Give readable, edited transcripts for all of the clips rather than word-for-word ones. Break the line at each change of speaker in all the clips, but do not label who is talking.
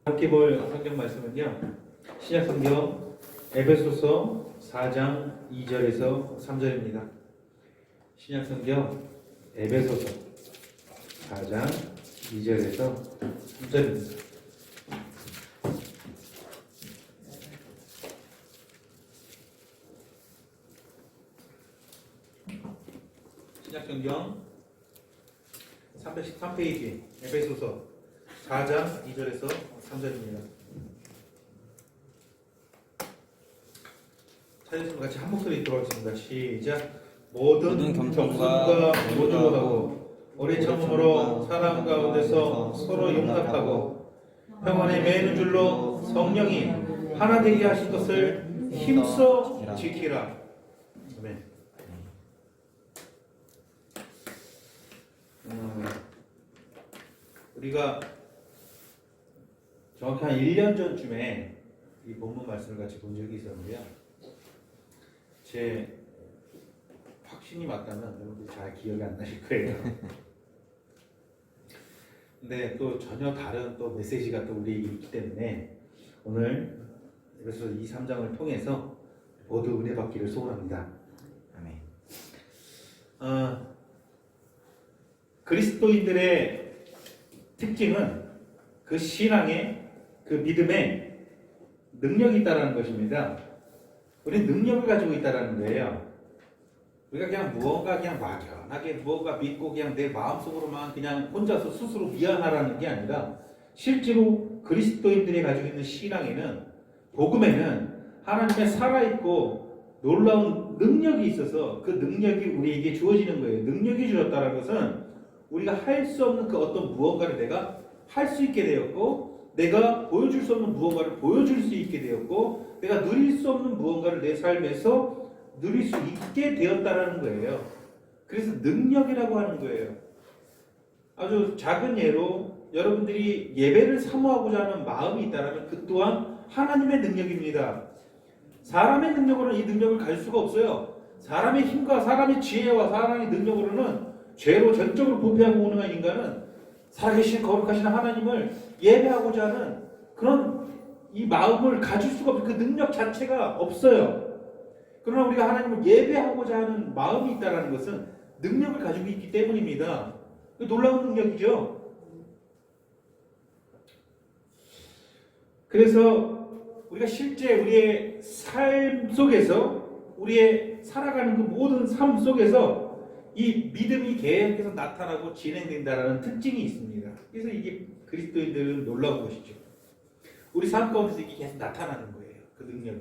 함께 볼 성경 말씀은요, 신약 성경 에베소서 4장 2절에서 3절입니다. 신약 성경 에베소서 4장 2절에서 3절입니다. 신약 성경 313페이지 에베소서 4장 2절에서 3절입니다. 찾으시면 같이 한 목소리 들어보겠습니다. 시작. 모든 겸손과 모독하고 오래 참음으로 사람 가운데서 서로 용납하고 평안에 매는 줄로 성령이 하나 되게 하신 것을 힘써 지키라. 아멘. 우리가 정확히 한 1년 전쯤에 이 본문 말씀을 같이 본 적이 있었는데요. 제 확신이 맞다면 여러분들 잘 기억이 안 나실 거예요. 근데 또 전혀 다른 또 메시지가 또 우리에게 있기 때문에 오늘 그래서 이 3장을 통해서 모두 은혜 받기를 소원합니다. 아멘. 그리스도인들의 특징은 그 신앙의 그 믿음에 능력이 있다는 것입니다. 우리는 능력을 가지고 있다는 거예요. 우리가 그냥 무언가 그냥 막연하게 무언가 믿고 그냥 내 마음속으로만 그냥 혼자서 스스로 미안하라는 게 아니라 실제로 그리스도인들이 가지고 있는 신앙에는 복음에는 하나님의 살아있고 놀라운 능력이 있어서 그 능력이 우리에게 주어지는 거예요. 능력이 주었다는 것은 우리가 할 수 없는 그 어떤 무언가를 내가 할 수 있게 되었고 내가 보여줄 수 없는 무언가를 보여줄 수 있게 되었고 내가 누릴 수 없는 무언가를 내 삶에서 누릴 수 있게 되었다라는 거예요. 그래서 능력이라고 하는 거예요. 아주 작은 예로 여러분들이 예배를 사모하고자 하는 마음이 있다면 그 또한 하나님의 능력입니다. 사람의 능력으로는 이 능력을 가질 수가 없어요. 사람의 힘과 사람의 지혜와 사람의 능력으로는 죄로 전적으로 부패하고 운행한 인간은 살아계신 거룩하신 하나님을 예배하고자 하는 그런 이 마음을 가질 수가 없어요. 그 능력 자체가 없어요. 그러나 우리가 하나님을 예배하고자 하는 마음이 있다는 것은 능력을 가지고 있기 때문입니다. 놀라운 능력이죠. 그래서 우리가 실제 우리의 삶 속에서 우리의 살아가는 그 모든 삶 속에서 이 믿음이 계속해서 나타나고 진행된다는 특징이 있습니다. 그래서 이게 그리스도인들은 놀라운 것이죠. 우리 삶 가운데서 이게 계속 나타나는 거예요. 그 능력이.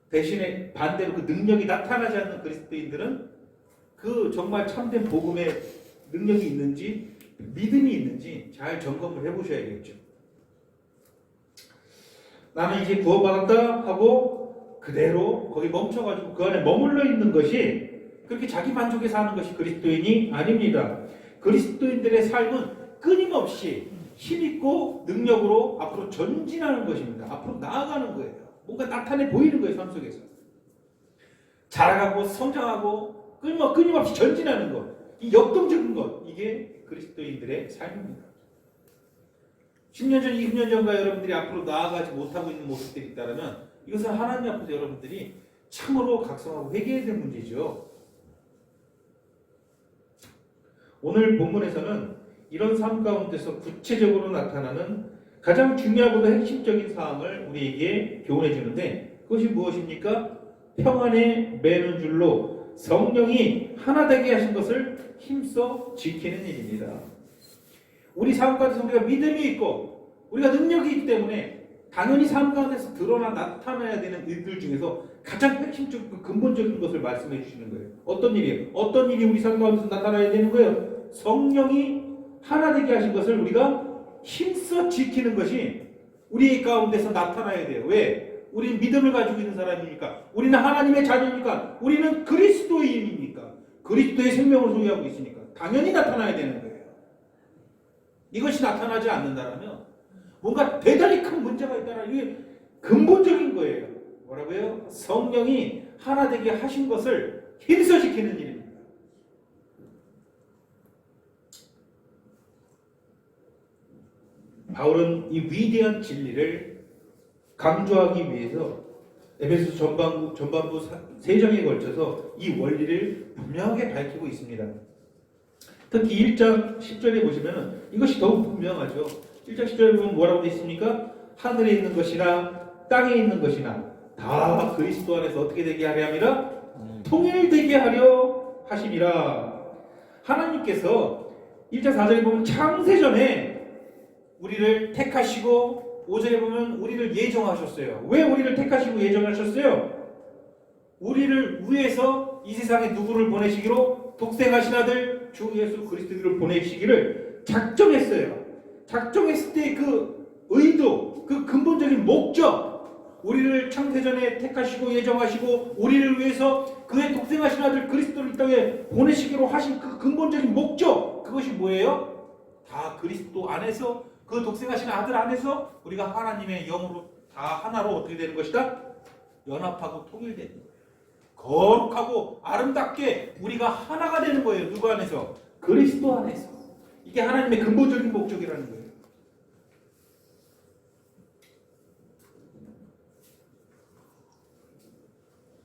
대신에 반대로 그 능력이 나타나지 않는 그리스도인들은 그 정말 참된 복음의 능력이 있는지 믿음이 있는지 잘 점검을 해보셔야겠죠. 나는 이제 구원받았다 하고 그대로 거기 멈춰가지고 그 안에 머물러 있는 것이 그렇게 자기 만족에 사는 것이 그리스도인이 아닙니다. 그리스도인들의 삶은 끊임없이 힘있고 능력으로 앞으로 전진하는 것입니다. 앞으로 나아가는 거예요. 뭔가 나타내 보이는 거예요. 삶 속에서. 자라가고 성장하고 끊임없이 전진하는 것. 이 역동적인 것. 이게 그리스도인들의 삶입니다. 10년 전, 20년 전과 여러분들이 앞으로 나아가지 못하고 있는 모습들이 있다면 이것은 하나님 앞에서 여러분들이 참으로 각성하고 회개해야 될 문제죠. 오늘 본문에서는 이런 삶 가운데서 구체적으로 나타나는 가장 중요하고도 핵심적인 사항을 우리에게 교훈해 주는데 그것이 무엇입니까? 평안에 매는 줄로 성령이 하나 되게 하신 것을 힘써 지키는 일입니다. 우리 삶 가운데서 우리가 믿음이 있고 우리가 능력이 있기 때문에 당연히 삶 가운데서 드러나 나타나야 되는 일들 중에서 가장 핵심적이고 근본적인 것을 말씀해 주시는 거예요. 어떤 일이에요? 어떤 일이 우리 삶 가운데서 나타나야 되는 거예요? 성령이 하나 되게 하신 것을 우리가 힘써 지키는 것이 우리 가운데서 나타나야 돼요. 왜? 우리는 믿음을 가지고 있는 사람이니까. 우리는 하나님의 자녀니까. 우리는 그리스도인이니까. 그리스도의 생명을 소유하고 있으니까. 당연히 나타나야 되는 거예요. 이것이 나타나지 않는다면 뭔가 대단히 큰 문제가 있다는 이게 근본적인 거예요. 뭐라고요? 성령이 하나 되게 하신 것을 힘써 지키는 일입니다. 바울은 이 위대한 진리를 강조하기 위해서 에베소 전반부 3장에 걸쳐서 이 원리를 분명하게 밝히고 있습니다. 특히 1장 10절에 보시면 이것이 더욱 분명하죠. 1장 10절에 보면 뭐라고 되어 있습니까? 하늘에 있는 것이나 땅에 있는 것이나 다 그리스도 안에서 어떻게 되게 하려 함이라? 통일되게 하려 하심이라. 하나님께서 1장 4절에 보면 창세전에 우리를 택하시고 5절에 보면 우리를 예정하셨어요. 왜 우리를 택하시고 예정하셨어요? 우리를 위해서 이 세상에 누구를 보내시기로? 독생하신 아들 주 예수 그리스도를 보내시기를 작정했어요. 작정했을 때 그 의도, 그 근본적인 목적, 우리를 창세전에 택하시고 예정하시고 우리를 위해서 그의 독생하신 아들 그리스도를 이 땅에 보내시기로 하신 그 근본적인 목적, 그것이 뭐예요? 다 그리스도 안에서, 그 독생하신 아들 안에서 우리가 하나님의 영으로 다 하나로 어떻게 되는 것이다? 연합하고 통일되는 거예요. 거룩하고 아름답게 우리가 하나가 되는 거예요. 누구 안에서? 그리스도 안에서. 이게 하나님의 근본적인 목적이라는 거예요.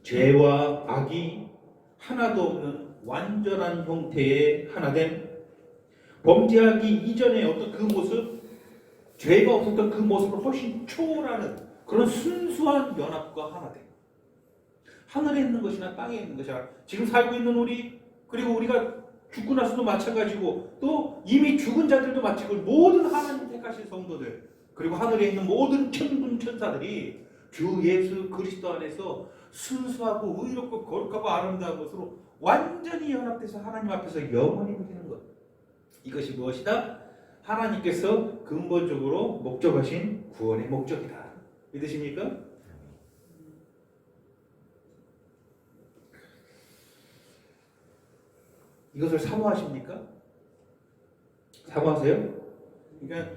죄와 악이 하나도 없는 완전한 형태의 하나됨, 범죄하기 이전의 어떤 그 모습, 죄가 없었던 그 모습을 훨씬 초월하는 그런 순수한 연합과 하나됨. 하늘에 있는 것이나 땅에 있는 것이나 지금 살고 있는 우리, 그리고 우리가 죽고 나서도 마찬가지고 또 이미 죽은 자들도 마찬가지고 모든 하나님 택하신 성도들, 그리고 하늘에 있는 모든 천군 천사들이 주 예수 그리스도 안에서 순수하고 의롭고 거룩하고 아름다운 것으로 완전히 연합돼서 하나님 앞에서 영원히 누리는 것. 이것이 무엇이다? 하나님께서 근본적으로 목적하신 구원의 목적이다. 믿으십니까? 이것을 사모하십니까? 사모하세요? 그러니까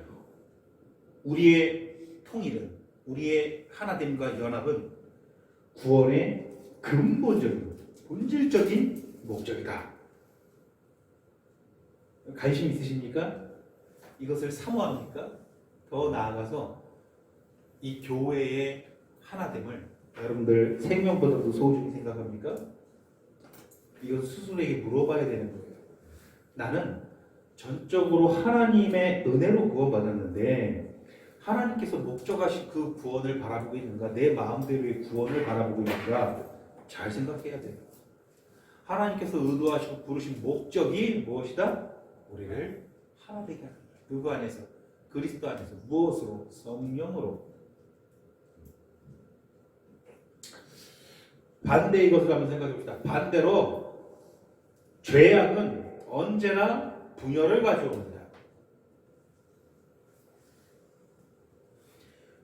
우리의 통일은, 우리의 하나됨과 연합은 구원의 근본적인, 본질적인 목적이다. 관심 있으십니까? 이것을 사모합니까? 더 나아가서 이 교회의 하나됨을 여러분들 생명보다도 소중히 생각합니까? 이것을 스스로에게 물어봐야 되는 거예요. 나는 전적으로 하나님의 은혜로 구원받았는데 하나님께서 목적하신 그 구원을 바라보고 있는가? 내 마음대로의 구원을 바라보고 있는가? 잘 생각해야 돼요. 하나님께서 의도하시고 부르신 목적이 무엇이다? 우리를 하나 되게 하는 거예요. 누구 안에서? 그리스도 안에서. 무엇으로? 성령으로. 반대의 것을 한번 생각해 봅시다. 반대로 죄악은 언제나 분열을 가져옵니다.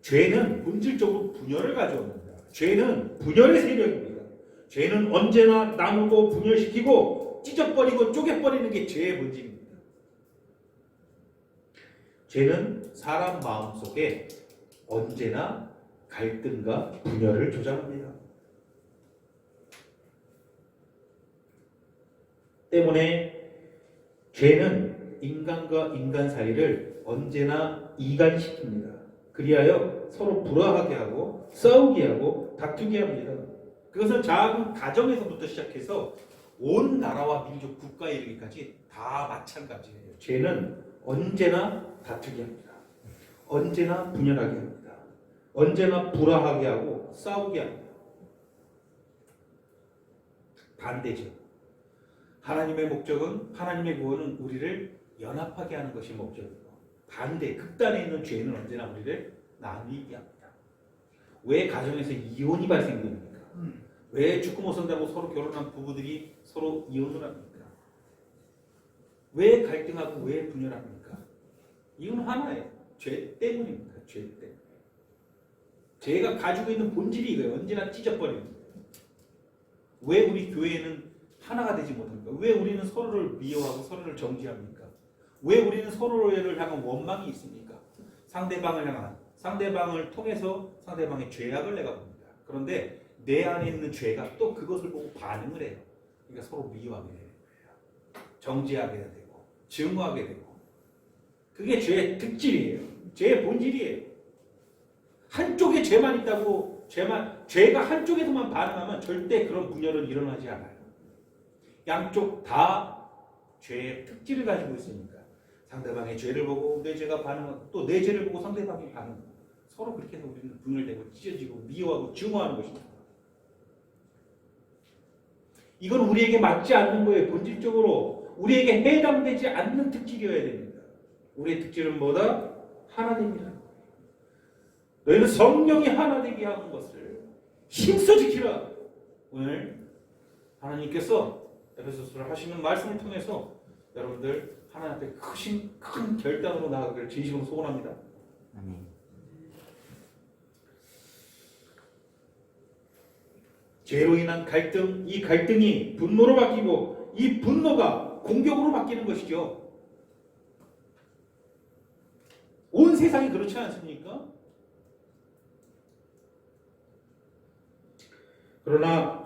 죄는 본질적으로 분열을 가져옵니다. 죄는 분열의 세력입니다. 죄는 언제나 나누고 분열시키고 찢어버리고 쪼개버리는 게 죄의 본질입니다. 죄는 사람 마음속에 언제나 갈등과 분열을 조장합니다. 때문에 죄는 인간과 인간 사이를 언제나 이간시킵니다. 그리하여 서로 불화하게 하고 싸우게 하고 다투게 합니다. 그것은 작은 가정에서부터 시작해서 온 나라와 민족, 국가에 이르기까지 다 마찬가지예요. 죄는 언제나 다투게 합니다. 언제나 분열하게 합니다. 언제나 불화하게 하고 싸우게 합니다. 반대죠. 하나님의 목적은, 하나님의 구원은 우리를 연합하게 하는 것이 목적이고, 반대, 극단에 있는 죄는 언제나 우리를 나누게 합니다. 왜 가정에서 이혼이 발생됩니까? 왜 죽고 못 산다고 서로 결혼한 부부들이 서로 이혼을 합니까? 왜 갈등하고 왜 분열합니까? 이건 하나예요. 죄 때문입니다. 죄 때문에. 죄가 가지고 있는 본질이 이거예요. 언제나 찢어버리는 거예요. 왜 우리 교회는 하나가 되지 못합니까? 왜 우리는 서로를 미워하고 서로를 정죄합니까? 왜 우리는 서로를 향한 원망이 있습니까? 상대방을 통해서 상대방의 죄악을 내가 봅니다. 그런데 내 안에 있는 죄가 또 그것을 보고 반응을 해요. 그러니까 서로 미워하게 되는 거예요. 정죄하게 되고 증오하게 되고. 그게 죄의 특질이에요. 죄의 본질이에요. 한쪽에 죄만 있다고 죄가 한쪽에서만 반응하면 절대 그런 분열은 일어나지 않아요. 양쪽 다 죄의 특질을 가지고 있으니까 상대방의 죄를 보고 내 죄가 반응하고 또 내 죄를 보고 상대방이 반응하고 서로 그렇게 해서 우리는 분열되고 찢어지고 미워하고 증오하는 것입니다. 이건 우리에게 맞지 않는 거예요. 본질적으로 우리에게 해당되지 않는 특질이어야 됩니다. 우리의 특질은 뭐다? 하나됨이라는 거예요. 너희는 성령이 하나 되게 하는 것을 힘써 지키라. 오늘 하나님께서 에베소서를 하시는 말씀을 통해서 여러분들 하나님 앞에 큰 결단으로 나아가기를 진심으로 소원합니다.
아멘.
죄로 인한 갈등, 이 갈등이 분노로 바뀌고 이 분노가 공격으로 바뀌는 것이죠. 온 세상이 그렇지 않습니까? 그러나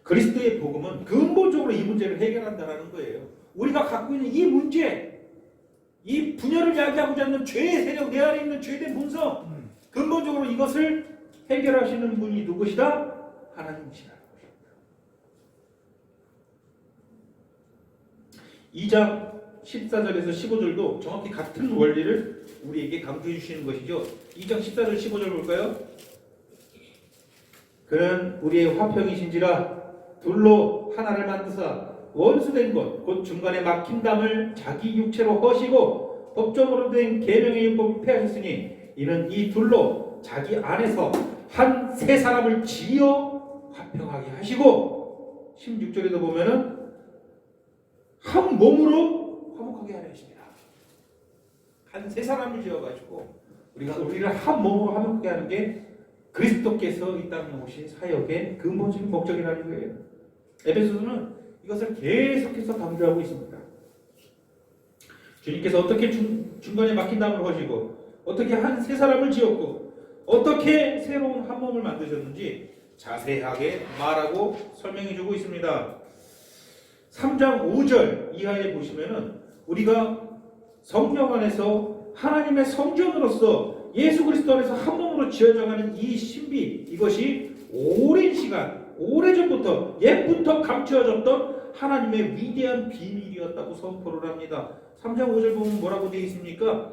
그리스도의 복음은 근본적으로 이 문제를 해결한다는 거예요. 우리가 갖고 있는 이 문제, 이 분열을 야기하고자 하는 죄의 세력, 내 안에 있는 죄된 본성, 근본적으로 이것을 해결하시는 분이 누구시다? 하나님이시라는 것입니다. 2장 14절에서 15절도 정확히 같은 원리를 우리에게 강조해 주시는 것이죠. 2장 14절 15절 볼까요? 그는 우리의 화평이신지라 둘로 하나를 만드사 원수된 것 곧 중간에 막힌 담을 자기 육체로 허시고 법정으로 된 계명의 율법을 폐하셨으니 이는 이 둘로 자기 안에서 한 세 사람을 지어 화평하게 하시고 16절에도 보면은 한 몸으로 화목하게 하려 하십니다. 한 세 사람을 지어가지고 우리를 한 몸으로 화목하게 하는 게 그리스도께서 이 땅에 오신 사역의 근본적인 목적이라는 거예요. 에베소서는 이것을 계속해서 강조하고 있습니다. 주님께서 어떻게 중간에 막힌 담을 허시고 어떻게 한 세 사람을 지었고 어떻게 새로운 한 몸을 만드셨는지 자세하게 말하고 설명해 주고 있습니다. 3장 5절 이하에 보시면은 우리가 성령 안에서 하나님의 성전으로서 예수 그리스도 안에서 한 몸으로 지어져가는 이 신비, 이것이 오랜 시간, 오래전부터 옛부터 감추어졌던 하나님의 위대한 비밀이었다고 선포를 합니다. 3장 5절 보면 뭐라고 되어 있습니까?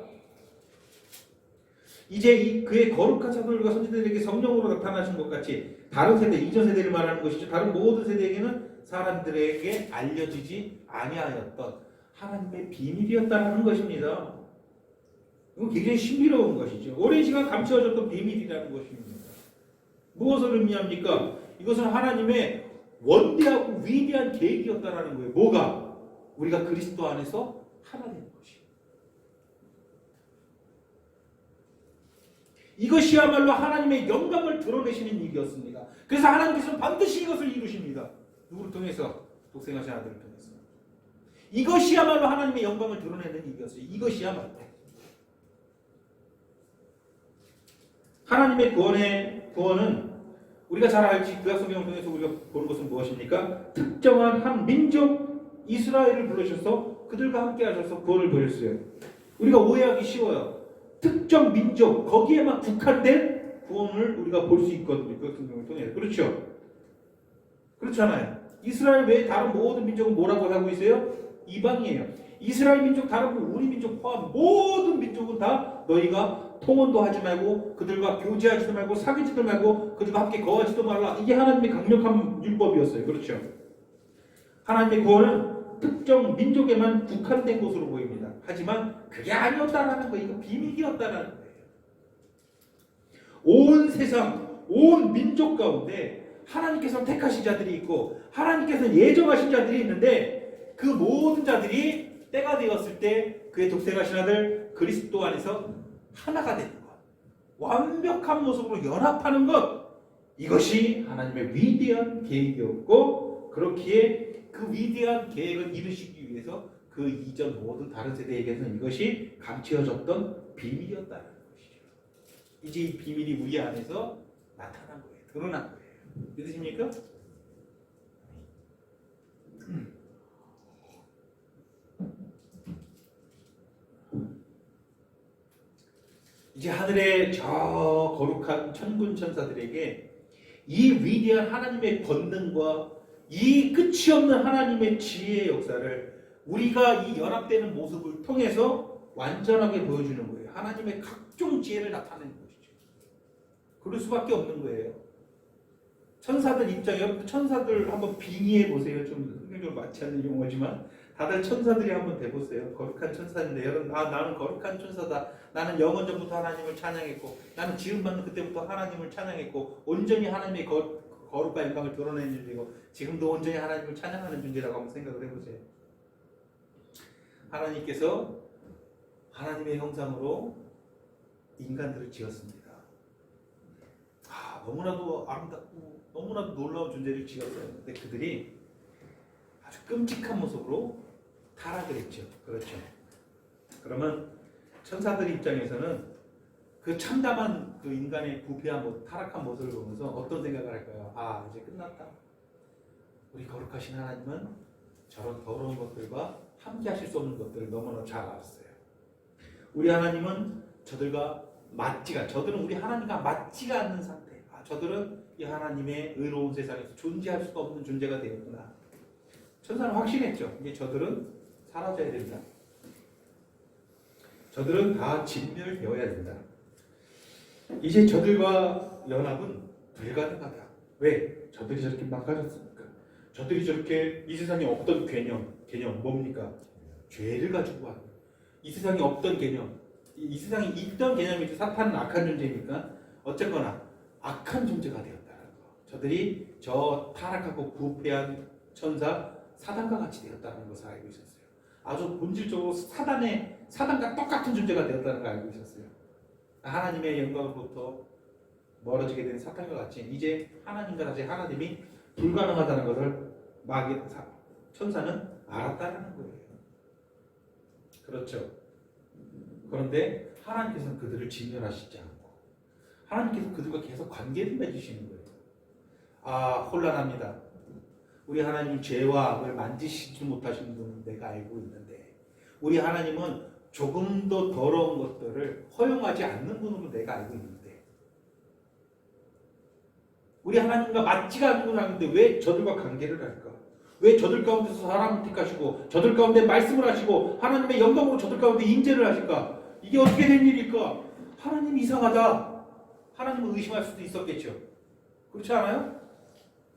이제 그의 거룩한 사도들과 선지자들에게 성령으로 나타나신 것 같이 다른 세대, 이전 세대를 말하는 것이죠. 다른 모든 세대에게는 사람들에게 알려지지 아니하였던 하나님의 비밀이었다는 것입니다. 이건 굉장히 신비로운 것이죠. 오랜 시간 감추어졌던 비밀이라는 것입니다. 무엇을 의미합니까? 이것은 하나님의 원대하고 위대한 계획이었다는 거예요. 뭐가? 우리가 그리스도 안에서 하나 되는 것이에요. 이것이야말로 하나님의 영광을 드러내시는 일이었습니다. 그래서 하나님께서는 반드시 이것을 이루십니다. 누구를 통해서? 독생하신 아들을 통해서. 이것이야말로 하나님의 영광을 드러내는 일이었어요. 이것이야말로. 하나님의 구원은 우리가 잘 알지 구약 성경을 통해서 우리가 보는 것은 무엇입니까? 특정한 한 민족 이스라엘을 부르셔서 그들과 함께 하셔서 구원을 보였어요. 우리가 오해하기 쉬워요. 특정 민족 거기에만 국한된 구원을 우리가 볼 수 있거든요. 구약 성경을 통해서. 그렇죠? 그렇잖아요. 이스라엘 외에 다른 모든 민족은 뭐라고 하고 있어요? 이방이에요. 이스라엘 민족 다른 우리 민족 포함 모든 민족은 다 너희가 통혼도 하지 말고 그들과 교제하지도 말고 사귀지도 말고 그들과 함께 거하지도 말라. 이게 하나님의 강력한 율법이었어요. 그렇죠? 하나님의 구원은 특정 민족에만 국한된 것으로 보입니다. 하지만 그게 아니었다라는 거예요. 이거 비밀이었다라는 거예요. 온 세상, 온 민족 가운데 하나님께서 택하신 자들이 있고 하나님께서 예정하신 자들이 있는데 그 모든 자들이 때가 되었을 때 그의 독생하신 아들 그리스도 안에서 하나가 되는 것, 완벽한 모습으로 연합하는 것, 이것이 하나님의 위대한 계획이었고 그렇기에 그 위대한 계획을 이루시기 위해서 그 이전 모든 다른 세대에게는 이것이 감추어졌던 비밀이었다는 것이죠. 이제 이 비밀이 우리 안에서 나타난 거예요. 드러난 거예요. 믿으십니까? 이제 하늘의 저 거룩한 천군 천사들에게 이 위대한 하나님의 권능과 이 끝이 없는 하나님의 지혜의 역사를 우리가 이 연합되는 모습을 통해서 완전하게 보여주는 거예요. 하나님의 각종 지혜를 나타내는 것이죠. 그럴 수밖에 없는 거예요. 천사들 입장에 천사들 한번 빙의해 보세요. 좀 성경적으로 맞지 않는 용어지만 다들 천사들이 한번 돼보세요. 거룩한 천사인데 여러분, 나는 거룩한 천사다. 나는 영원전부터 하나님을 찬양했고, 나는 지음받는 그때부터 하나님을 찬양했고, 온전히 하나님의 거룩과 영광을 드러내는 존재고, 지금도 온전히 하나님을 찬양하는 존재라고 한번 생각을 해보세요. 하나님께서 하나님의 형상으로 인간들을 지었습니다. 너무나도 아름답고 너무나도 놀라운 존재를 지었어요. 근데 그들이 아주 끔찍한 모습으로 타락을 했죠. 그렇죠. 그러면 천사들 입장에서는 그 참담한 그 인간의 부패한 타락한 모습을 보면서 어떤 생각을 할까요? 이제 끝났다. 우리 거룩하신 하나님은 저런 더러운 것들과 함께 하실 수 없는 것들을 너무나 잘 알았어요. 우리 하나님은 저들은 우리 하나님과 맞지가 않는 상태. 저들은 이 하나님의 의로운 세상에서 존재할 수가 없는 존재가 되었구나. 천사는 확신했죠. 이제 저들은 사라져야 된다. 저들은 다 진멸되어야 된다. 이제 저들과 연합은 불가능하다. 왜? 저들이 저렇게 망가졌습니까? 저들이 저렇게 이 세상에 없던 개념 뭡니까? 죄를 가지고 와요. 이 세상에 없던 개념, 이 세상에 있던 개념이죠. 사탄은 악한 존재니까 어쨌거나 악한 존재가 되었다는 거. 저들이 저 타락하고 부패한 천사 사단과 같이 되었다는 것을 알고 있었어요. 아주 본질적으로 사단과 똑같은 존재가 되었다는 걸 알고 있었어요. 하나님의 영광으로부터 멀어지게 된 사탄과 같이 이제 하나님과 다시 하나님이 불가능하다는 것을 천사는 알았다는 거예요. 그렇죠. 그런데 하나님께서는 그들을 진멸하시지 않고 하나님께서 그들과 계속 관계를 맺으시는 거예요. 혼란합니다. 우리 하나님은 죄와 악을 만지시지 못하시는 분은 내가 알고 있는데 우리 하나님은 조금 더 더러운 것들을 허용하지 않는 분으로 내가 알고 있는데 우리 하나님과 맞지가 않는 분 아는데 왜 저들과 관계를 할까? 왜 저들 가운데서 사람을 택하시고 저들 가운데 말씀을 하시고 하나님의 영광으로 저들 가운데 임재를 하실까? 이게 어떻게 된 일일까? 하나님이 이상하다. 하나님을 의심할 수도 있었겠죠. 그렇지 않아요?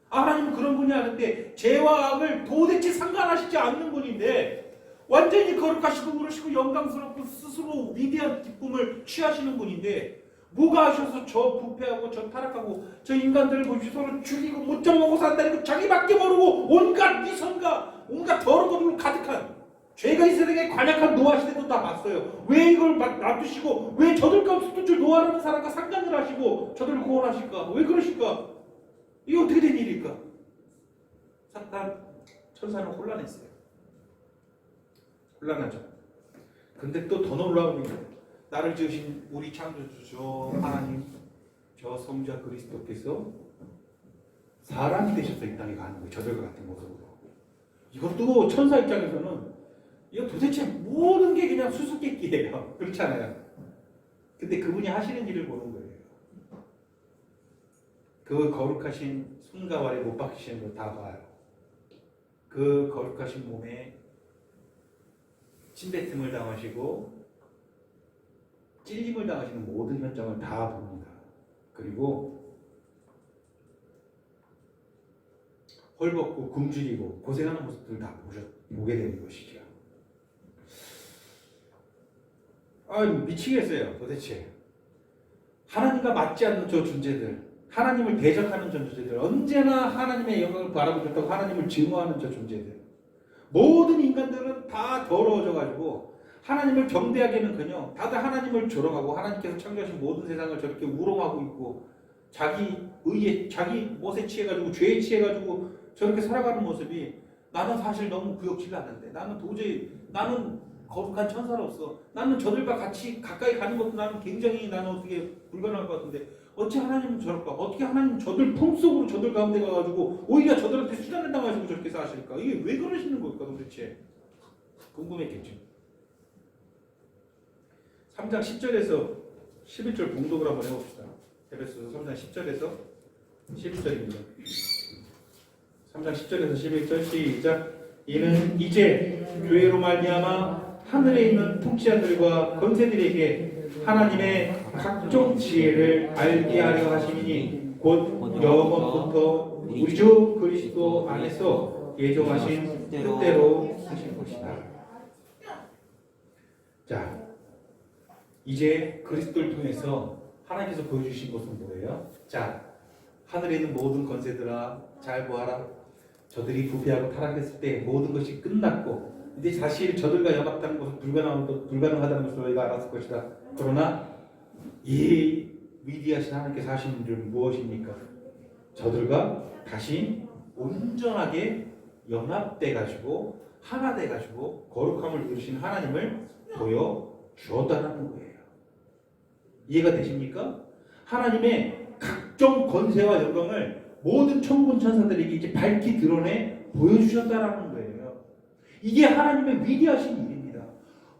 하나님은 그런 분이 아닌데 죄와 악을 도대체 상관하시지 않는 분인데 완전히 거룩하시고 그러시고 영광스럽고 스스로 위대한 기쁨을 취하시는 분인데 뭐가 하셔서 저 부패하고 저 타락하고 저 인간들을 서로 죽이고 못 잡먹고 산다니고 자기밖에 모르고 온갖 미선과 온갖 더러운 것들로 가득한 죄가 이 세상에 관약한 노아 시대도 다 봤어요. 왜 이걸 놔두시고 왜 저들 가운데 저 노아라는 사람과 상관을 하시고 저들을 구원하실까? 왜 그러실까? 이게 어떻게 된 일일까? 천사는 혼란했어요. 혼란하죠. 근데 또 더 놀라운 일이에요. 나를 지으신 우리 창조주 저 하나님, 저 성자 그리스도께서 사람이 되셔서 이 땅에 가는 거예요. 저들과 같은 모습으로. 이것도 천사 입장에서는 이거 도대체 모든 게 그냥 수수께끼예요. 그렇잖아요. 근데 그분이 하시는 일을 보는 거예요. 그 거룩하신 손과 발에 못 박히시는 걸 다 봐요. 그 거룩하신 몸에 침뱉음을 당하시고 찔림을 당하시는 모든 현장을 다 봅니다. 그리고 헐벗고 굶주리고 고생하는 모습들을 다 보게 되는 것이죠. 미치겠어요. 도대체 하나님과 맞지 않는 저 존재들, 하나님을 대적하는 저 존재들, 언제나 하나님의 영광을 바라보고 하나님을 증오하는 저 존재들, 모든 인간들은 다 더러워져가지고 하나님을 경배하기는커녕 다들 하나님을 조롱하고 하나님께서 창조하신 모든 세상을 저렇게 우롱하고 있고 자기 의에 자기 멋에 취해가지고 죄에 취해가지고 저렇게 살아가는 모습이 나는 사실 너무 구역질 않는데 나는 거룩한 천사로서 나는 저들과 같이 가까이 가는 것도 나는 어떻게 불가능할 것 같은데 어찌 하나님은 저럴까? 어떻게 하나님 저들 품속으로 저들 가운데 가가지고 오히려 저들한테 수단을 당하시고 저렇게 사실까? 이게 왜 그러시는 걸까 도대체? 궁금했겠죠. 3장 10절에서 11절 봉독을 한번 해봅시다. 에베소서 3장 10절에서 11절입니다. 3장 10절에서 11절 시작. 이는 이제 교회로 말미암아 하늘에 있는 통치자들과 권세들에게 하나님의 각종 지혜를 알게 하려 하심이니 곧 영원부터 우리 주 그리스도 안에서 예정하신 뜻대로 하신 것이다. 자, 이제 그리스도를 통해서 하나님께서 보여주신 것은 뭐예요? 자, 하늘에 있는 모든 권세들아 잘 보아라. 저들이 부패하고 타락했을 때 모든 것이 끝났고 이제 사실 저들과 연합하는 것은 불가능하다는 것을 너희가 알았을 것이다. 그러나 이 위대하신 하나님께서 하시는 일은 무엇입니까? 저들과 다시 온전하게 연합돼 가지고 하나 돼 가지고 거룩함을 이루신 하나님을 보여주었다는 거예요. 이해가 되십니까? 하나님의 각종 권세와 영광을 모든 천군 천사들에게 이제 밝히 드러내 보여주셨다라는 거예요. 이게 하나님의 위대하신 일입니다.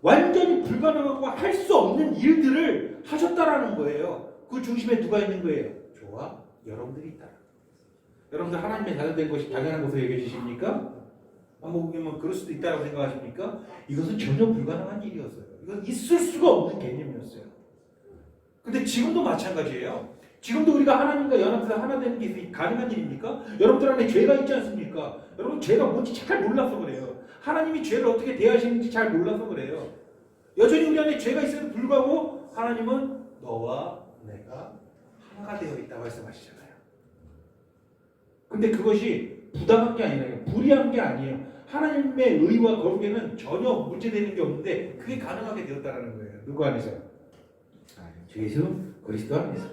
완전히 불가능하고 할 수 없는 일들을 하셨다라는 거예요. 그 중심에 누가 있는 거예요? 저와 여러분들이 있다. 여러분들 하나님의 자녀 된 것이 당연한 것으로 여겨지십니까? 한번 그럴 수도 있다고 생각하십니까? 이것은 전혀 불가능한 일이었어요. 이건 있을 수가 없는 개념이었어요. 근데 지금도 마찬가지예요. 지금도 우리가 하나님과 연합해서 하나 되는 게 가능한 일입니까? 여러분들 안에 죄가 있지 않습니까? 여러분 죄가 뭔지 잘 몰라서 그래요. 하나님이 죄를 어떻게 대하시는지 잘 몰라서 그래요. 여전히 우리 안에 죄가 있음에도 불구하고 하나님은 너와 내가 하나가 되어 있다고 말씀하시잖아요. 근데 그것이 부당한 게 아니라 불의한 게 아니에요. 하나님의 의와 거룩에는 전혀 문제되는 게 없는데 그게 가능하게 되었다는 거예요. 누구 안에서? 주 예수 그리스도 안에서.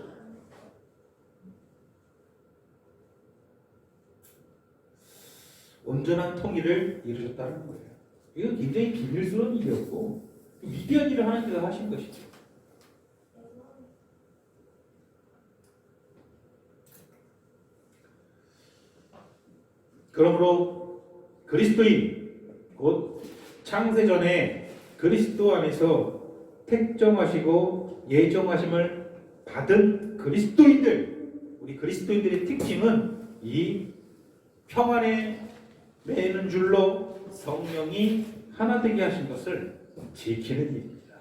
온전한 통일을 이루셨다는 거예요. 이건 굉장히 비밀스러운 일이었고 위대한 일을 하나님께서 하신 것이죠. 그러므로 그리스도인 곧 창세전에 그리스도 안에서 택정하시고 예정하심을 받은 그리스도인들, 우리 그리스도인들의 특징은 이 평안에 매는 줄로 성령이 하나 되게 하신 것을 지키는 일입니다.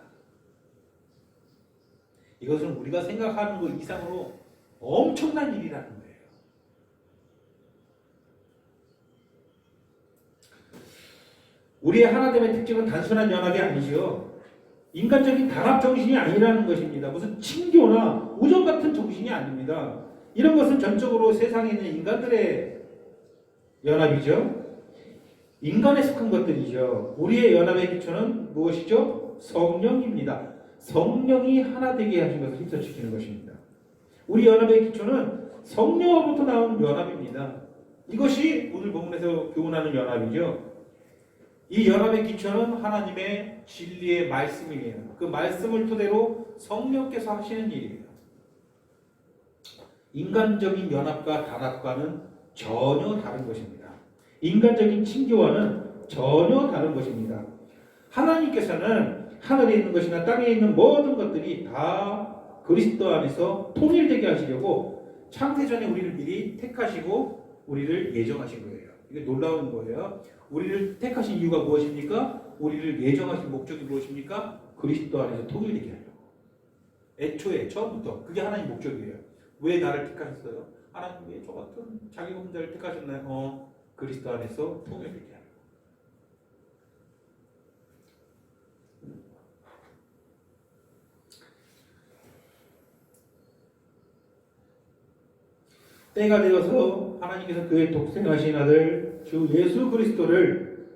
이것은 우리가 생각하는 것 이상으로 엄청난 일이라는 거예요. 우리의 하나됨의 특징은 단순한 연합이 아니죠. 인간적인 단합 정신이 아니라는 것입니다. 무슨 친교나 우정 같은 정신이 아닙니다. 이런 것은 전적으로 세상에 있는 인간들의 연합이죠. 인간에 속한 것들이죠. 우리의 연합의 기초는 무엇이죠? 성령입니다. 성령이 하나 되게 하신 것을 힘써 지키는 것입니다. 우리 연합의 기초는 성령으로부터 나온 연합입니다. 이것이 오늘 본문에서 교훈하는 연합이죠. 이 연합의 기초는 하나님의 진리의 말씀이에요. 그 말씀을 토대로 성령께서 하시는 일이에요. 인간적인 연합과 단합과는 전혀 다른 것입니다. 인간적인 친교와는 전혀 다른 것입니다. 하나님께서는 하늘에 있는 것이나 땅에 있는 모든 것들이 다 그리스도 안에서 통일되게 하시려고 창세전에 우리를 미리 택하시고 우리를 예정하신 거예요. 이게 놀라운 거예요. 우리를 택하신 이유가 무엇입니까? 우리를 예정하신 목적이 무엇입니까? 그리스도 안에서 통일되게 하려고. 애초에 처음부터 그게 하나님 목적이에요. 왜 나를 택하셨어요? 하나님 왜 저 같은 자기 혼자를 택하셨나요? 그리스도 안에서 통일되게 하려고. 때가 되어서 하나님께서 그의 독생하신 아들 주 예수 그리스도를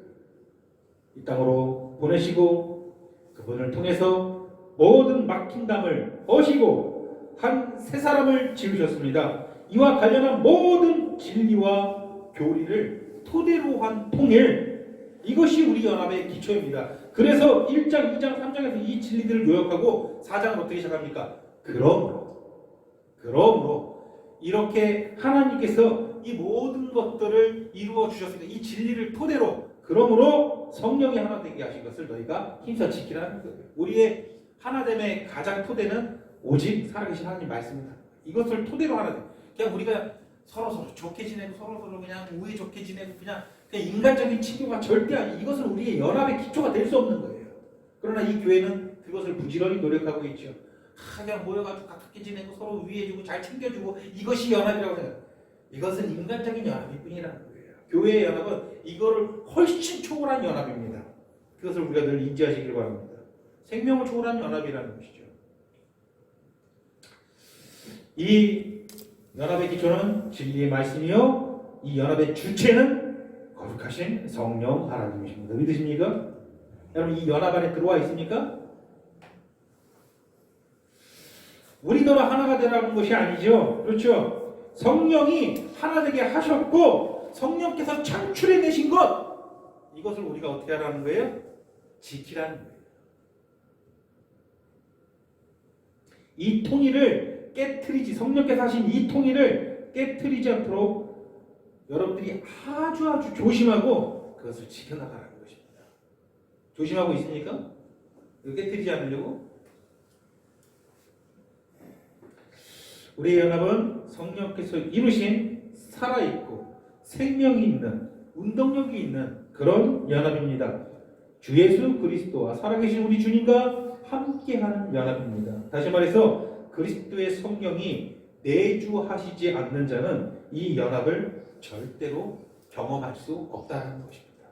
이 땅으로 보내시고 그분을 통해서 모든 막힌 담을 허시고 한 새 사람을 지으셨습니다. 이와 관련한 모든 진리와 교리를 토대로 한 통일, 이것이 우리 연합의 기초입니다. 그래서 1장, 2장, 3장에서 이 진리들을 요약하고 4장은 어떻게 시작합니까? 그러므로 이렇게 하나님께서 이 모든 것들을 이루어 주셨으니까 이 진리를 토대로 그러므로 성령이 하나 되게 하신 것을 너희가 힘써 지키라는 거예요. 우리의 하나됨의 가장 토대는 오직 살아계신 하나님 말씀이다. 이것을 토대로 하는, 그냥 우리가 서로 좋게 지내고 서로 그냥 우애 좋게 지내고 그냥 인간적인 친교가 절대 아니, 이것은 우리의 연합의 기초가 될 수 없는 거예요. 그러나 이 교회는 그것을 부지런히 노력하고 있죠. 그냥 모여가지고 가깝게 지내고 서로 위해주고 잘 챙겨주고 이것이 연합이라고 생각해요. 이것은 인간적인 연합일 뿐이라는 거예요. 교회의 연합은 이거를 훨씬 초월한 연합입니다. 그것을 우리가 늘 인지하시길 바랍니다. 생명을 초월한 연합이라는 것이죠. 이 연합의 기초는 진리의 말씀이요, 이 연합의 주체는 거룩하신 성령 하나님이십니다. 믿으십니까? 여러분, 이 연합 안에 들어와 있습니까? 우리더러 하나가 되라는 것이 아니죠. 그렇죠? 성령이 하나 되게 하셨고 성령께서 창출해내신 것, 이것을 우리가 어떻게 하라는 거예요? 지키라는 거예요. 이 통일을 깨트리지, 성령께서 하신 이 통일을 깨트리지 않도록 여러분들이 아주 조심하고 그것을 지켜나가라는 것입니다. 조심하고 있습니까? 이거 깨트리지 않으려고? 우리의 연합은 성령께서 이루신 살아있고 생명이 있는, 운동력이 있는 그런 연합입니다. 주 예수 그리스도와 살아계신 우리 주님과 함께하는 연합입니다. 다시 말해서 그리스도의 성령이 내주하시지 않는 자는 이 연합을 절대로 경험할 수 없다는 것입니다.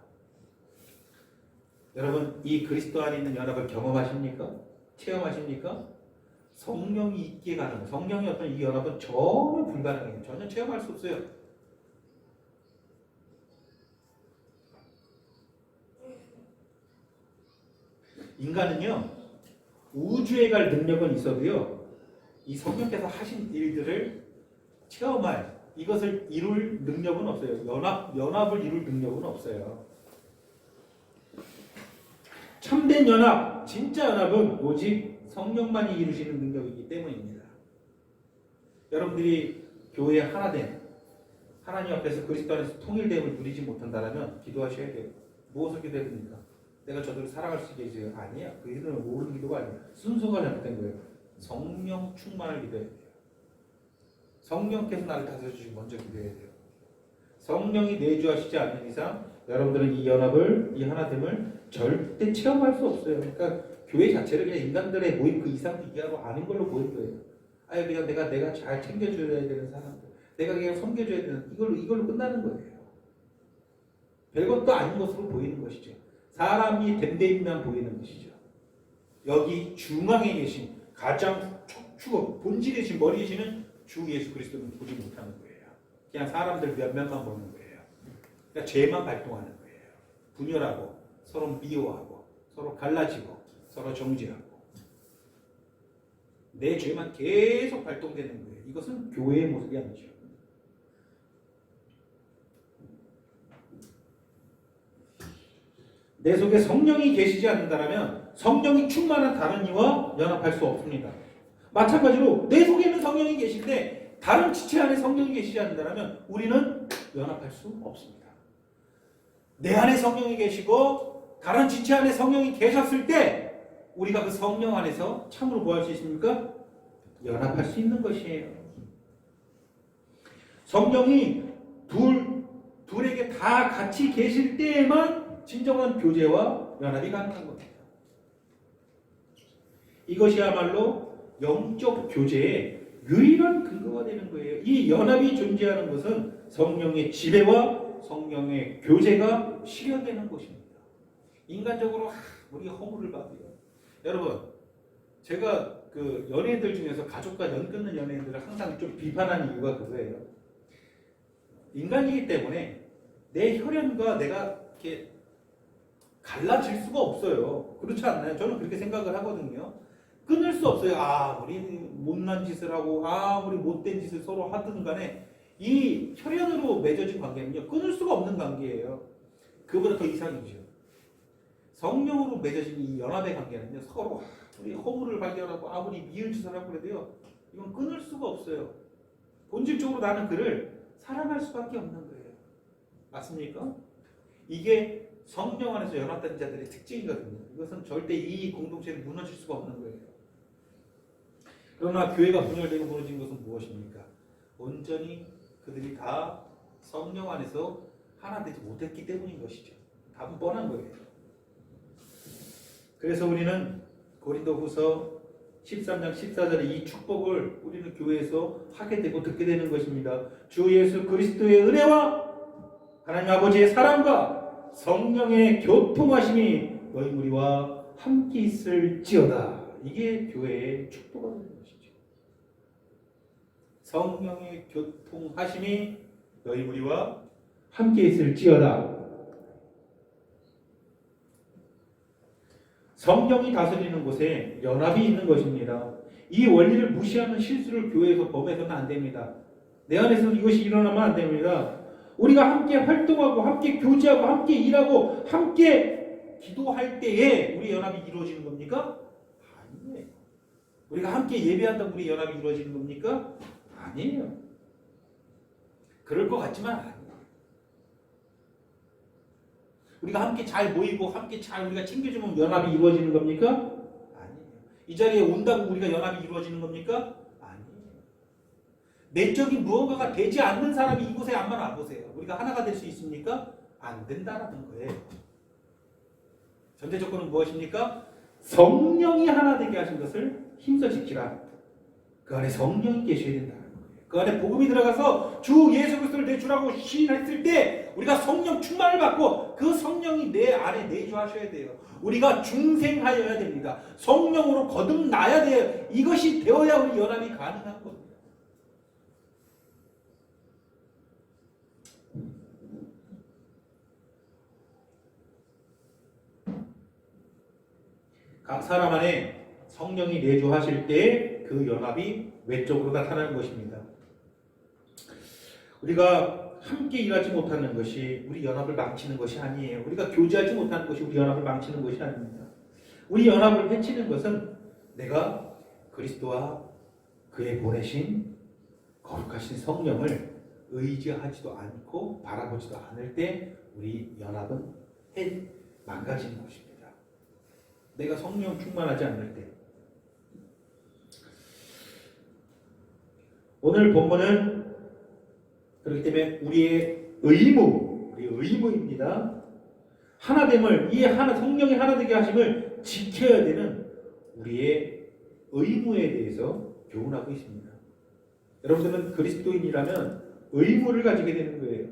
여러분, 이 그리스도 안에 있는 연합을 경험하십니까? 체험하십니까? 성령이 있게 가는, 성령이 어떤 이 연합은 전혀 불가능해요. 전혀 체험할 수 없어요. 인간은요, 우주에 갈 능력은 있어도요, 이 성령께서 하신 일들을 체험할, 이것을 이룰 능력은 없어요. 연합을 이룰 능력은 없어요. 참된 연합, 진짜 연합은 오직 성령만이 이루시는 능력이기 때문입니다. 여러분들이 교회에 하나된, 하나님 앞에서 그리스도 안에서 통일됨을 누리지 못한다면 기도하셔야 돼요. 무엇을 기도해야 됩니까? 내가 저들을 사랑할 수 있게 해주세요. 아니야. 그 기도는 옳은 기도가 아니에요. 순서가 잘못된 거예요. 성령 충만을 기도해야 돼요. 성령께서 나를 다스려주시고 먼저 기도해야 돼요. 성령이 내주하시지 않는 이상 여러분들은 이 연합을, 이 하나됨을 절대 체험할 수 없어요. 그러니까 교회 자체를 그냥 인간들의 모임 그 이상 이하로 아닌 걸로 보일 거예요. 아예 그냥 내가 잘 챙겨줘야 되는 사람들, 내가 그냥 섬겨줘야 되는, 이걸로 끝나는 거예요. 별것도 아닌 것으로 보이는 것이죠. 사람이 됨됨이만 보이는 것이죠. 여기 중앙에 계신 가장 척추고 본질이신 머리에 계시는 주 예수 그리스도는 보지 못하는 거예요. 그냥 사람들 몇몇만 보는 거예요. 그러니까 죄만 발동하는 거예요. 분열하고 서로 미워하고 서로 갈라지고 서로 정죄하고 내 죄만 계속 발동되는 거예요. 이것은 교회의 모습이 아니죠. 내 속에 성령이 계시지 않는다면 성령이 충만한 다른 이와 연합할 수 없습니다. 마찬가지로 내 속에 있는 성령이 계신데 다른 지체 안에 성령이 계시지 않는다면 우리는 연합할 수 없습니다. 내 안에 성령이 계시고 다른 지체 안에 성령이 계셨을 때 우리가 그 성령 안에서 참으로 뭐 할 수 있습니까? 연합할 수 있는 것이에요. 성령이 둘에게 다 같이 계실 때에만 진정한 교제와 연합이 가능한 겁니다. 이것이야말로 영적 교제의 유일한 근거가 되는 거예요. 이 연합이 존재하는 것은 성령의 지배와 성령의 교제가 실현되는 것입니다. 인간적으로 우리 허물을 봐도요. 여러분, 제가 그 연예인들 중에서 가족과 연 끊는 연예인들을 항상 좀 비판하는 이유가 그거예요. 인간이기 때문에 내 혈연과 내가 이렇게 갈라질 수가 없어요. 그렇지 않나요? 저는 그렇게 생각을 하거든요. 끊을 수 없어요. 아무리 못난 짓을 하고 아무리 못된 짓을 서로 하든 간에 이 혈연으로 맺어진 관계는요, 끊을 수가 없는 관계예요. 그보다 더 이상이죠. 성령으로 맺어진 이 연합의 관계는요, 서로 우리 허물을 발견하고 아무리 미운 짓을 하고 그래도요, 이건 끊을 수가 없어요. 본질적으로 나는 그를 사랑할 수밖에 없는 거예요. 맞습니까? 이게 성령 안에서 연합된 자들의 특징이거든요. 이것은 절대 이 공동체는 무너질 수가 없는 거예요. 그러나 교회가 분열되고 무너진 것은 무엇입니까? 온전히 그들이 다 성령 안에서 하나 되지 못했기 때문인 것이죠. 답은 뻔한 거예요. 그래서 우리는 고린도후서 13장 14절에 이 축복을 우리는 교회에서 하게 되고 듣게 되는 것입니다. 주 예수 그리스도의 은혜와 하나님 아버지의 사랑과 성령의 교통하심이 너희 무리와 함께 있을지어다. 이게 교회의 축복가 되는 것이죠. 성령의 교통하심이 너희 무리와 함께 있을지어다. 성령이 다스리는 곳에 연합이 있는 것입니다. 이 원리를 무시하는 실수를 교회에서 범해서는 안 됩니다. 내 안에서 이것이 일어나면 안 됩니다. 우리가 함께 활동하고 함께 교제하고 함께 일하고 함께 기도할 때에 우리 연합이 이루어지는 겁니까? 아니에요. 우리가 함께 예배한다고 우리 연합이 이루어지는 겁니까? 아니에요. 그럴 것 같지만 아니에요. 우리가 함께 잘 모이고 함께 잘 우리가 챙겨주면 연합이 이루어지는 겁니까? 아니에요. 이 자리에 온다고 우리가 연합이 이루어지는 겁니까? 아니에요. 내적인 무언가가 되지 않는 사람이 이곳에 한번 와보세요. 우리가 하나가 될 수 있습니까? 안 된다라는 거예요. 전제 조건은 무엇입니까? 성령이 하나 되게 하신 것을 힘써 지키라. 그 안에 성령이 계셔야 된다는 거예요. 그 안에 복음이 들어가서 주 예수 그리스도를 내 주라고 시인했을 때 우리가 성령 충만을 받고 그 성령이 내 안에 내주하셔야 돼요. 우리가 중생하여야 됩니다. 성령으로 거듭나야 돼요. 이것이 되어야 우리 연합이 가능한 겁니다. 각 사람 안에 성령이 내주하실 때 그 연합이 외적으로 나타나는 것입니다. 우리가 함께 일하지 못하는 것이 우리 연합을 망치는 것이 아니에요. 우리가 교제하지 못하는 것이 우리 연합을 망치는 것이 아닙니다. 우리 연합을 해치는 것은 내가 그리스도와 그의 보내신 거룩하신 성령을 의지하지도 않고 바라보지도 않을 때 우리 연합은 망가지는 것입니다. 내가 성령 충만하지 않을 때. 오늘 본문은 그렇기 때문에 우리의 의무입니다. 하나됨을, 이 하나 성령의 하나되게 하심을 지켜야 되는 우리의 의무에 대해서 교훈하고 있습니다. 여러분들은 그리스도인이라면 의무를 가지게 되는 거예요.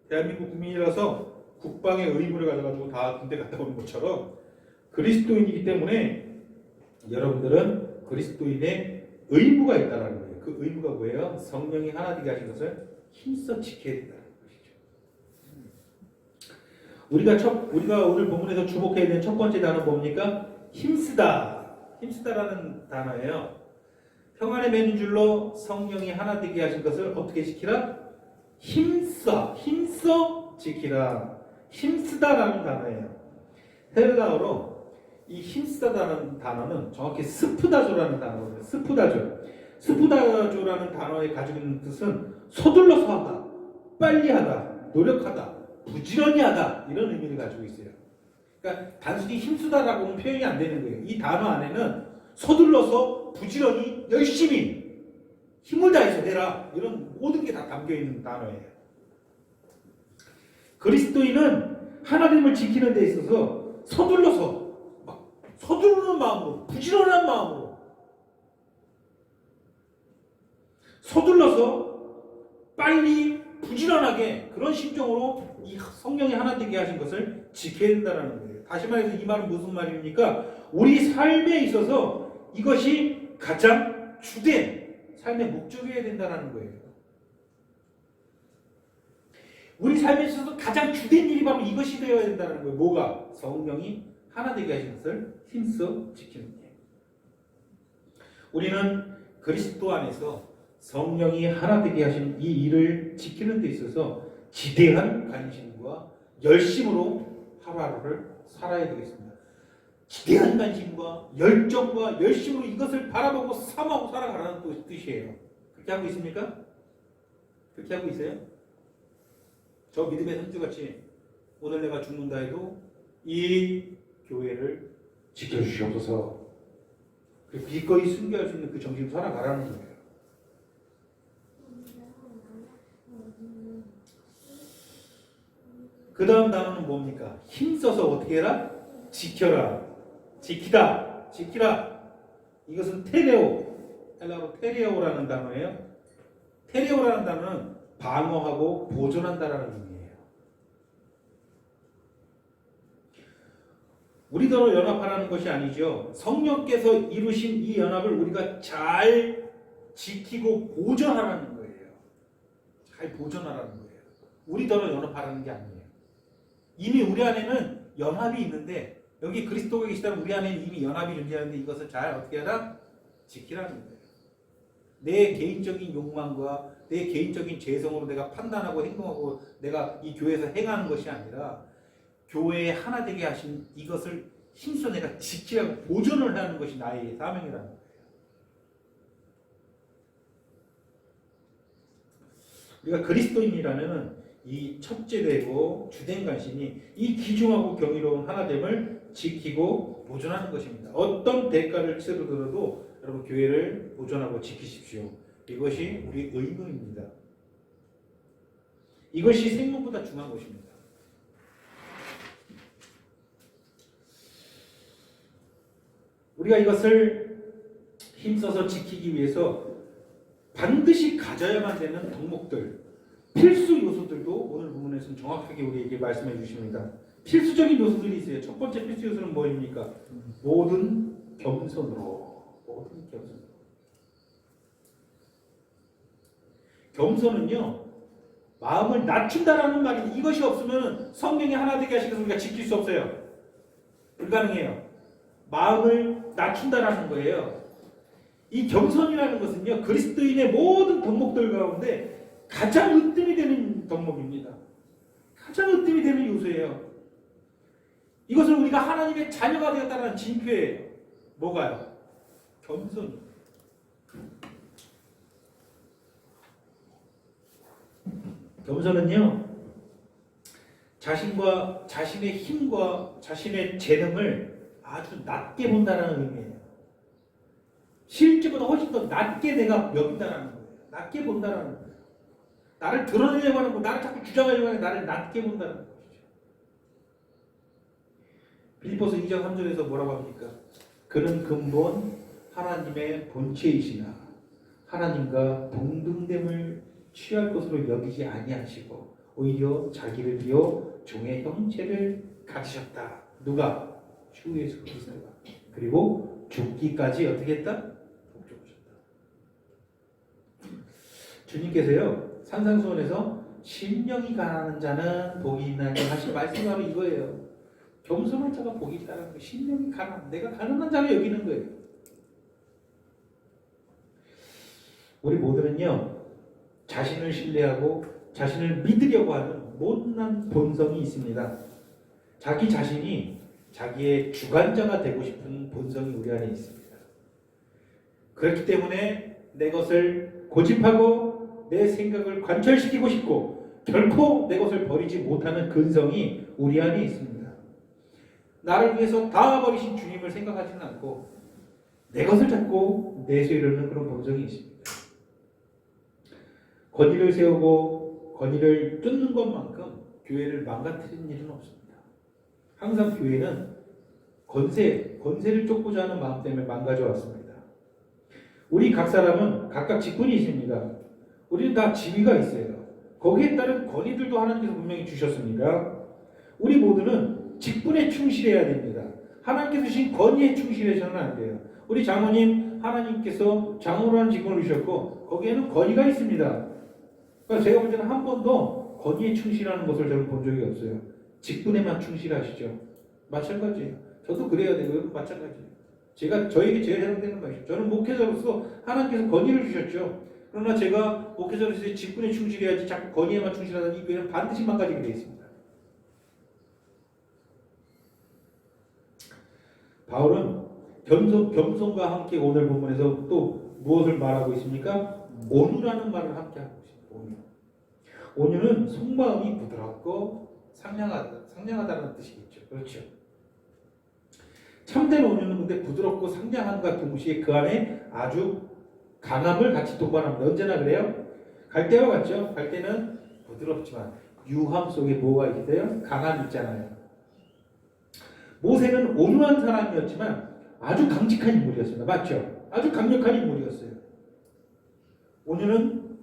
대한민국 국민이라서 국방의 의무를 가져가지고 다 군대 갔다 오는 것처럼 그리스도인이기 때문에 여러분들은 그리스도인의 의무가 있다는 거예요. 그 의무가 뭐예요? 성령이 하나 되게 하신 것을 힘써 지켜야 된다는 것이죠. 우리가 오늘 본문에서 주목해야 되는 첫 번째 단어 뭡니까? 힘쓰다. 힘쓰다라는 단어예요. 평안에 매는 줄로 성령이 하나 되게 하신 것을 어떻게 지키라? 힘써 지키라. 힘쓰다라는 단어예요. 헬라어로 이 힘쓰다라는 단어는 정확히 스푸다조라는 단어예요. 스푸다조라는 단어에 가지고 있는 뜻은 서둘러서 하다, 빨리 하다, 노력하다, 부지런히 하다 이런 의미를 가지고 있어요. 그러니까 단순히 힘쓰다라고는 표현이 안 되는 거예요. 이 단어 안에는 서둘러서 부지런히 열심히 힘을 다해서 해라 이런 모든 게 다 담겨 있는 단어예요. 그리스도인은 하나님을 지키는 데 있어서 서두르는 마음으로 부지런한 마음으로 서둘러서 빨리 부지런하게 그런 심정으로 이 성령이 하나 되게 하신 것을 지켜야 된다는 거예요. 다시 말해서 이 말은 무슨 말입니까? 우리 삶에 있어서 이것이 가장 주된 삶의 목적이어야 된다는 거예요. 우리 삶에 있어서 가장 주된 일이 바로 이것이 되어야 된다는 거예요. 뭐가? 성령이 하나 되게 하신 것을 힘써 지키는 게. 우리는 그리스도 안에서 성령이 하나 되게 하신 이 일을 지키는 데 있어서 지대한 관심과 열심으로 하루하루를 살아야 되겠습니다. 지대한 관심과 열정과 열심으로 이것을 바라보고 삼하고 살아가라는 뜻이에요. 그렇게 하고 있습니까? 그렇게 하고 있어요? 저 믿음의 선주같이 오늘 내가 죽는다 해도 이 교회를 지켜주시옵소서. 그 기꺼이 순교할 수 있는 그 정신으로 살아가라는 거예요. 그 다음 단어는 뭡니까? 힘써서 어떻게 해라? 지켜라. 지키다. 지키라. 이것은 테레오. 헬라어로 테레오라는 단어예요. 테레오라는 단어는 방어하고 보존한다라는 의미예요. 우리더러 연합하라는 것이 아니죠. 성령께서 이루신 이 연합을 우리가 잘 지키고 보존하라는 거예요. 잘 보존하라는 거예요. 우리더러 연합하라는 게 아니에요. 이미 우리 안에는 연합이 있는데, 여기 그리스도가 계시다면 우리 안에는 이미 연합이 존재하는데, 이것을 잘 어떻게 하라? 지키라는 거예요. 내 개인적인 욕망과 내 개인적인 재성으로 내가 판단하고 행동하고 내가 이 교회에서 행하는 것이 아니라, 교회에 하나 되게 하신 이것을 힘써 내가 지키라고 보존을 하는 것이 나의 사명이라는 거예요. 우리가 그리스도인이라면 이 첫째 되고 주된 관심이 이 귀중하고 경이로운 하나됨을 지키고 보존하는 것입니다. 어떤 대가를 치르더라도 여러분 교회를 보존하고 지키십시오. 이것이 우리 의무입니다. 이것이 생명보다 중요한 것입니다. 우리가 이것을 힘써서 지키기 위해서 반드시 가져야만 되는 덕목들, 필수 요소들도 오늘 부분에서는 정확하게 우리에게 말씀해 주십니다. 필수적인 요소들이 있어요. 첫 번째 필수 요소는 뭐입니까? 모든 겸손으로. 모든 겸손으로. 겸손은요, 마음을 낮춘다라는 말이, 이것이 없으면 성령이 하나 되게 하시면서 우리가 지킬 수 없어요. 불가능해요. 마음을 낮춘다라는 거예요. 이 겸손이라는 것은요, 그리스도인의 모든 덕목들 가운데 가장 으뜸이 되는 덕목입니다. 가장 으뜸이 되는 요소예요. 이것을 우리가 하나님의 자녀가 되었다는 징표예요. 뭐가요? 겸손. 겸손은요, 자신과 자신의 힘과 자신의 재능을 아주 낮게 본다는 의미예요. 실제보다 훨씬 더 낮게 내가 여긴다는 거예요. 낮게 본다는 거예요. 나를 드러내려고 하는 거, 나를 자꾸 주장하려고 하는 나를 낮게 본다는 것이죠. 빌립보서 2장 3절에서 뭐라고 합니까? 그는 근본 하나님의 본체이시나 하나님과 동등됨을 취할 것으로 여기지 아니하시고 오히려 자기를 비워 종의 형체를 가지셨다. 누가? 주 예수 그리스도가. 그리고 죽기까지 어떻게 했다? 복종하셨다. 주님께서요, 산상수훈에서 심령이 가난한 자는 복이 있나니 하신 말씀이 바로 이거예요. 겸손한 자가 복이 있다는 거예요. 심령이 가난, 내가 가난한 자를 여기는 거예요. 우리 모두는요, 자신을 신뢰하고 자신을 믿으려고 하는 못난 본성이 있습니다. 자기 자신이 자기의 주관자가 되고 싶은 본성이 우리 안에 있습니다. 그렇기 때문에 내 것을 고집하고 내 생각을 관철시키고 싶고 결코 내 것을 버리지 못하는 근성이 우리 안에 있습니다. 나를 위해서 다 버리신 주님을 생각하지는 않고 내 것을 잡고 내세우려는 그런 본성이 있습니다. 권위를 세우고 권위를 쫓는 것만큼 교회를 망가뜨리는 일은 없습니다. 항상 교회는 권세를 쫓고자 하는 마음 때문에 망가져 왔습니다. 우리 각 사람은 각각 직분이 있습니다. 우리는 다 지위가 있어요. 거기에 따른 권위들도 하나님께서 분명히 주셨습니다. 우리 모두는 직분에 충실해야 됩니다. 하나님께서 주신 권위에 충실해서는 안 돼요. 우리 장로님, 하나님께서 장로라는 직분을 주셨고 거기에는 권위가 있습니다. 그러니까 제가 볼 때는 한 번도 권위에 충실하는 것을 저는 본 적이 없어요. 직분에만 충실하시죠. 마찬가지예요. 저도 그래야 되고요. 마찬가지예요. 저에게 제일 해당되는 것이죠. 저는 목회자로서 하나님께서 권위를 주셨죠. 그러나 제가 목회자로서 직분에 충실해야지 자꾸 권위에만 충실하다니 이 교회는 반드시 망가지게 되어 있습니다. 바울은 겸손과 함께 오늘 본문에서 또 무엇을 말하고 있습니까? 온유라는 말을 함께 하고 있습니다. 온유는 속마음이 부드럽고 상냥하다는 뜻이겠죠. 그렇죠. 참된 온유는 근데 부드럽고 상냥함과 동시에 그 안에 아주 강함을 같이 동반합니다. 언제나 그래요? 갈대와 같죠? 갈대는 부드럽지만 유함 속에 뭐가 있어요? 강함이 있잖아요. 모세는 온유한 사람이었지만 아주 강직한 인물이었습니다. 맞죠? 아주 강력한 인물이었어요. 온유는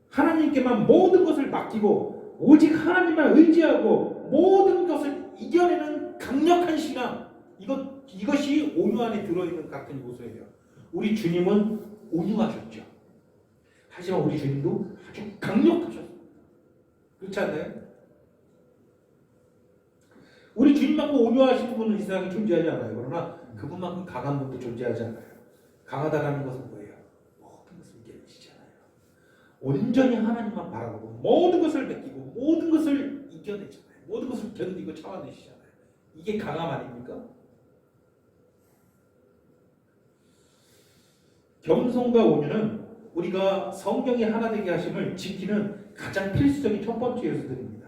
하나님께만 모든 것을 맡기고 오직 하나님만 의지하고 모든 것을 이겨내는 강력한 신앙, 이것이 온유 안에 들어있는 같은 요소예요. 우리 주님은 온유하셨죠. 하지만 우리 주님도 아주 강력하셨어요. 그렇지 않나요? 우리 주님만큼 온유하신 분은 이 세상에 존재하지 않아요. 그러나 그분만큼 강한 분도 존재하지 않아요. 강하다라는 것은 뭐예요? 모든 것을 이겨내시잖아요. 온전히 하나님만 바라보고 모든 것을 맡기고 모든 것을 이겨내잖아요. 모든 것을 견디고 참아내시잖아요. 이게 강함 아닙니까? 겸손과 온유는 우리가 성경이 하나 되게 하심을 지키는 가장 필수적인 첫 번째 요소들입니다.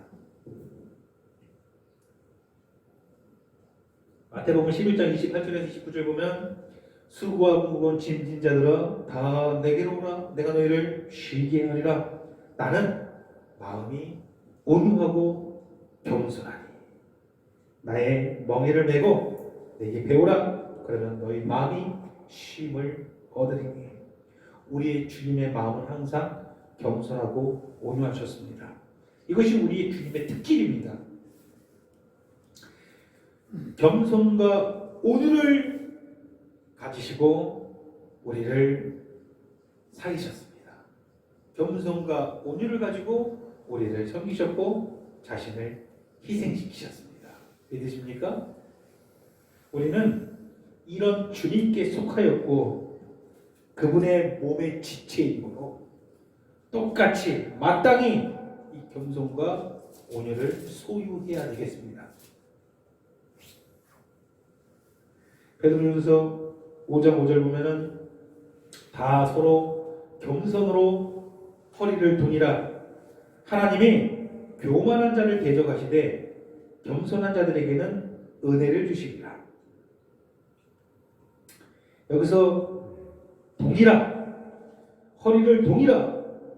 마태복음 11장 28절에서 29절 보면 수고하고 무거운 짐진 자들아 다 내게로 오라 내가 너희를 쉬게 하리라. 나는 마음이 온유하고 겸손하니 나의 멍에를 메고 내게 배우라. 그러면 너희 마음이 쉼을 얻으리니. 우리의 주님의 마음은 항상 겸손하고 온유하셨습니다. 이것이 우리의 주님의 특질입니다. 겸손과 온유를 가지시고 우리를 살리셨습니다. 겸손과 온유를 가지고 우리를 섬기셨고 자신을 희생시키셨습니다. 믿으십니까? 우리는 이런 주님께 속하였고 그분의 몸의 지체이므로 똑같이 마땅히 이 겸손과 온유를 소유해야 되겠습니다. 베드로전서 5장 5절 보면은 다 서로 겸손으로 허리를 동이라. 하나님이 교만한 자를 대적하시되 겸손한 자들에게는 은혜를 주시리라. 여기서 동이라, 허리를 동이라,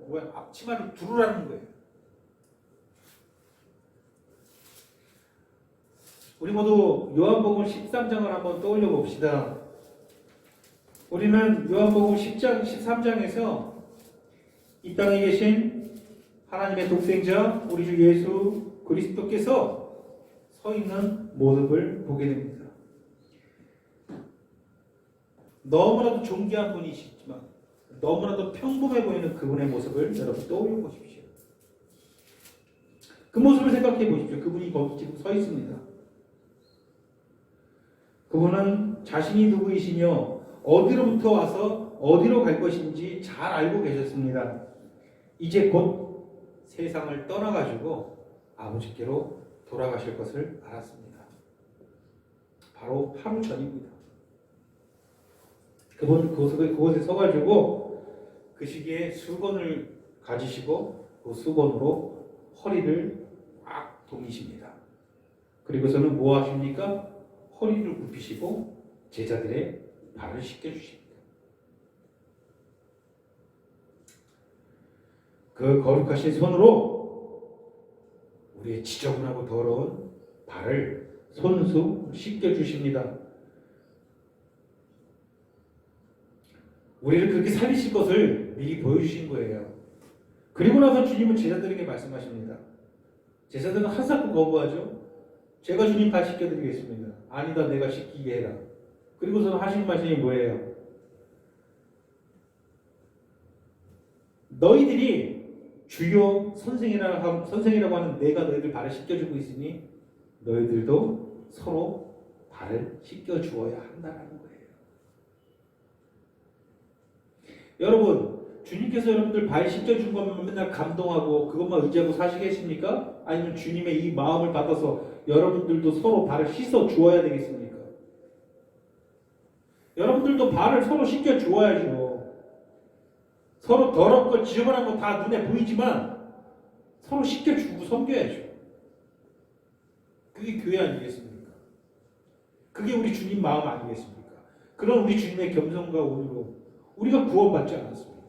뭐야? 앞치마를 두르라는 거예요. 우리 모두 요한복음 13장을 한번 떠올려 봅시다. 우리는 요한복음 10장, 13장에서 이 땅에 계신 하나님의 독생자 우리 주 예수 그리스도께서 서 있는 모습을 보게 됩니다. 너무나도 존귀한 분이시지만 너무나도 평범해 보이는 그분의 모습을 여러분 떠올려 보십시오. 그 모습을 생각해 보십시오. 그분이 거기 지금 서 있습니다. 그분은 자신이 누구이시며 어디로부터 와서 어디로 갈 것인지 잘 알고 계셨습니다. 이제 곧 세상을 떠나가지고 아버지께로 돌아가실 것을 알았습니다. 바로 하루 전입니다. 그분 그곳에 서가지고 그 시기에 수건을 가지시고 그 수건으로 허리를 꽉 동이십니다. 그리고서는 뭐 하십니까? 허리를 굽히시고 제자들의 발을 씻겨주십니다. 그 거룩하신 손으로 우리의 지저분하고 더러운 발을 손수 씻겨주십니다. 우리를 그렇게 살리실 것을 미리 보여주신 거예요. 그리고 나서 주님은 제자들에게 말씀하십니다. 제자들은 한사코 거부하죠. 제가 주님 발 씻겨드리겠습니다. 아니다, 내가 씻기게 해라. 그리고서는 하신 말씀이 뭐예요? 너희들이 주요 선생이라고 하는 내가 너희들 발을 씻겨주고 있으니 너희들도 서로 발을 씻겨주어야 한다는 거예요. 여러분, 주님께서 여러분들 발 씻겨준 것만 맨날 감동하고 그것만 의지하고 사시겠습니까? 아니면 주님의 이 마음을 받아서 여러분들도 서로 발을 씻어 주어야 되겠습니까? 여러분들도 발을 서로 씻겨 주어야죠. 서로 더럽고 지저분한 거 다 눈에 보이지만 서로 씻겨 주고 섬겨야죠. 그게 교회 아니겠습니까? 그게 우리 주님 마음 아니겠습니까? 그런 우리 주님의 겸손과 온유로 우리가 구원받지 않았습니까?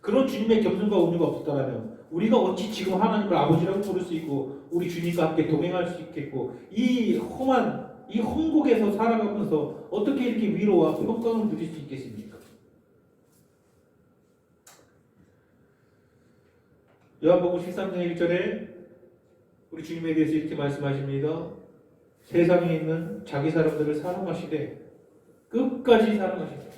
그런 주님의 겸손과 온유가 없었다면 우리가 어찌 지금 하나님을 아버지라고 부를 수 있고 우리 주님과 함께 동행할 수 있겠고 이 험한 이 험곡에서 살아가면서 어떻게 이렇게 위로와 평강을 누릴 수 있겠습니까? 요한복음 13장 1절에 우리 주님에 대해서 이렇게 말씀하십니다. 세상에 있는 자기 사람들을 사랑하시되 끝까지 사랑하시되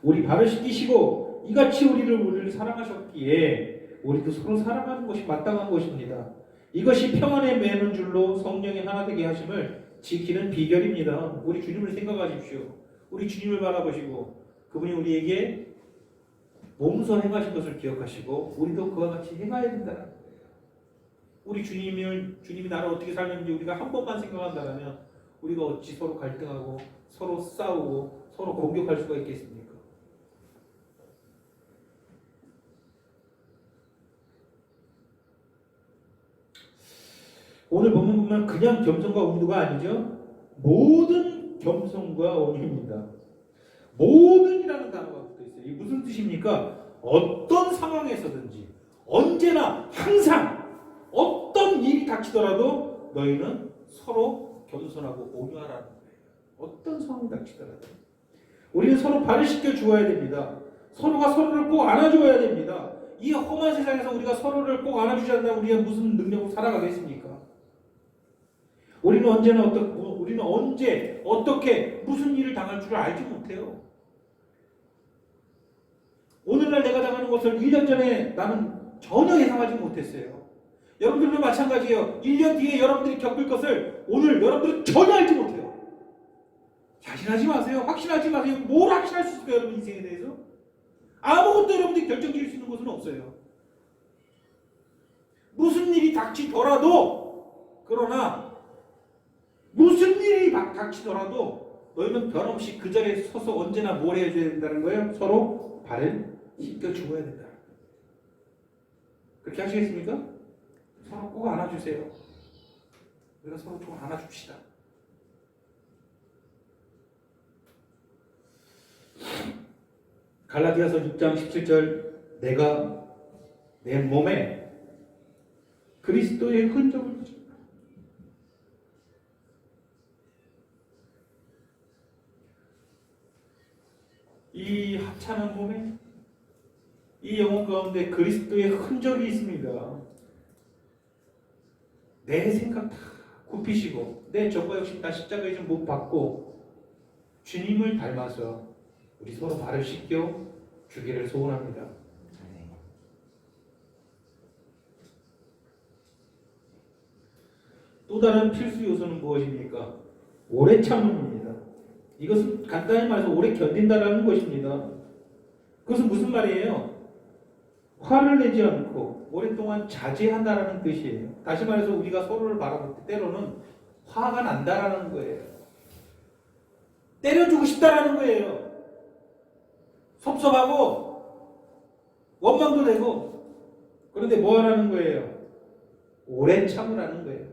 우리 발을 씻기시고 이같이 우리를 사랑하셨기에 우리도 서로 사랑하는 것이 마땅한 것입니다. 이것이 평안에 매는 줄로 성령이 하나 되게 하심을 지키는 비결입니다. 우리 주님을 생각하십시오. 우리 주님을 바라보시고 그분이 우리에게 몸소 행하신 것을 기억하시고 우리도 그와 같이 행해야 된다. 우리 주님이 나를 어떻게 살렸는지 우리가 한 번만 생각한다면 우리가 어찌 서로 갈등하고 서로 싸우고 서로 공격할 수가 있겠습니까? 오늘 본문 보면 그냥 겸손과 온유가 아니죠. 모든 겸손과 온유입니다. 모든이라는 단어가 붙어 있어요. 이게 무슨 뜻입니까? 어떤 상황에서든지 언제나 항상 어떤 일이 닥치더라도 너희는 서로 겸손하고 온유하라는 거예요. 어떤 상황이 닥치더라도 우리는 서로 발을 씻겨 주어야 됩니다. 서로가 서로를 꼭 안아줘야 됩니다. 이 험한 세상에서 우리가 서로를 꼭 안아주지 않는다면 우리가 무슨 능력으로 살아가겠습니까? 우리는 언제 어떻게 무슨 일을 당할 줄 알지 못해요. 오늘날 내가 당하는 것을 1년 전에 나는 전혀 예상하지 못했어요. 여러분들도 마찬가지예요. 1년 뒤에 여러분들이 겪을 것을 오늘 여러분들은 전혀 알지 못해요. 자신하지 마세요. 확신하지 마세요. 뭘 확신할 수 있을까요? 여러분 인생에 대해서? 아무것도 여러분들이 결정지을 수 있는 것은 없어요. 무슨 일이 닥치더라도 그러나 무슨 일이 닥치더라도 너희는 변함없이 그 자리에 서서 언제나 뭘 해줘야 된다는 거예요? 서로 발을 씻겨 주어야 된다. 그렇게 하시겠습니까? 서로 꼭 안아주세요. 우리가 서로 좀 안아줍시다. 갈라디아서 6장 17절 내가 내 몸에 그리스도의 흔적을 이 하찮은 몸에 이 영혼 가운데 그리스도의 흔적이 있습니다. 내 생각 다 굽히시고 내 죄과 욕심 다 십자가에 좀 못 박고 주님을 닮아서 우리 서로 발을 씻겨 주기를 소원합니다. 또 다른 필수 요소는 무엇입니까? 오래 참음입니다. 이것은 간단히 말해서 오래 견딘다라는 것입니다. 그것은 무슨 말이에요? 화를 내지 않고 오랫동안 자제한다라는 뜻이에요. 다시 말해서 우리가 서로를 바라볼 때 때로는 화가 난다라는 거예요. 때려주고 싶다라는 거예요. 섭섭하고 원망도 되고 그런데 뭐 하라는 거예요? 오래 참으라는 거예요.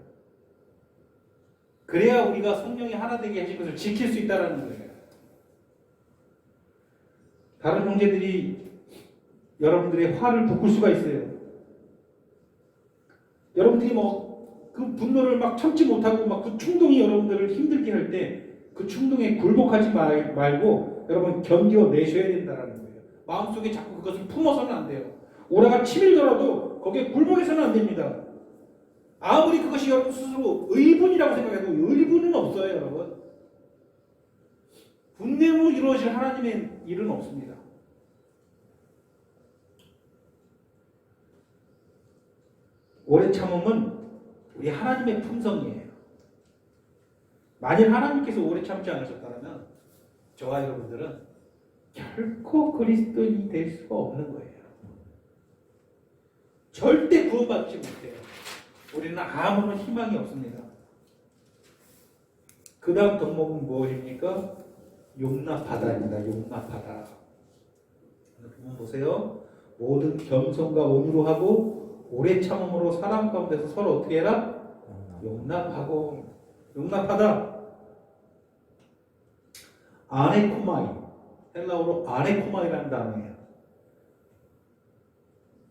그래야 우리가 성령이 하나 되게 하신 것을 지킬 수 있다는 거예요. 다른 형제들이 여러분들의 화를 돋굴 수가 있어요. 여러분들이 그 분노를 막 참지 못하고 막 그 충동이 여러분들을 힘들게 할 때 그 충동에 굴복하지 말고 여러분 견뎌내셔야 된다는 거예요. 마음속에 자꾸 그것을 품어서는 안 돼요. 오라가 치밀더라도 거기에 굴복해서는 안 됩니다. 아무리 그것이 여러분 스스로 의분이라고 생각해도 의분은 없어요, 여러분. 분내로 이루어질 하나님의 일은 없습니다. 오래 참음은 우리 하나님의 품성이에요. 만일 하나님께서 오래 참지 않으셨다면 저와 여러분들은 결코 그리스도인이 될 수가 없는 거예요. 절대 구원받지 못해요. 우리는 아무런 희망이 없습니다. 그 다음 덕목은 무엇입니까? 용납하다입니다. 용납하다. 보면 보세요. 모든 겸손과 온유로 하고 오래 참음으로 사람 가운데서 서로 어떻게 해라? 용납하고. 용납하다. 아네코마이. 헬라어로 아네코마이라는 단어예요.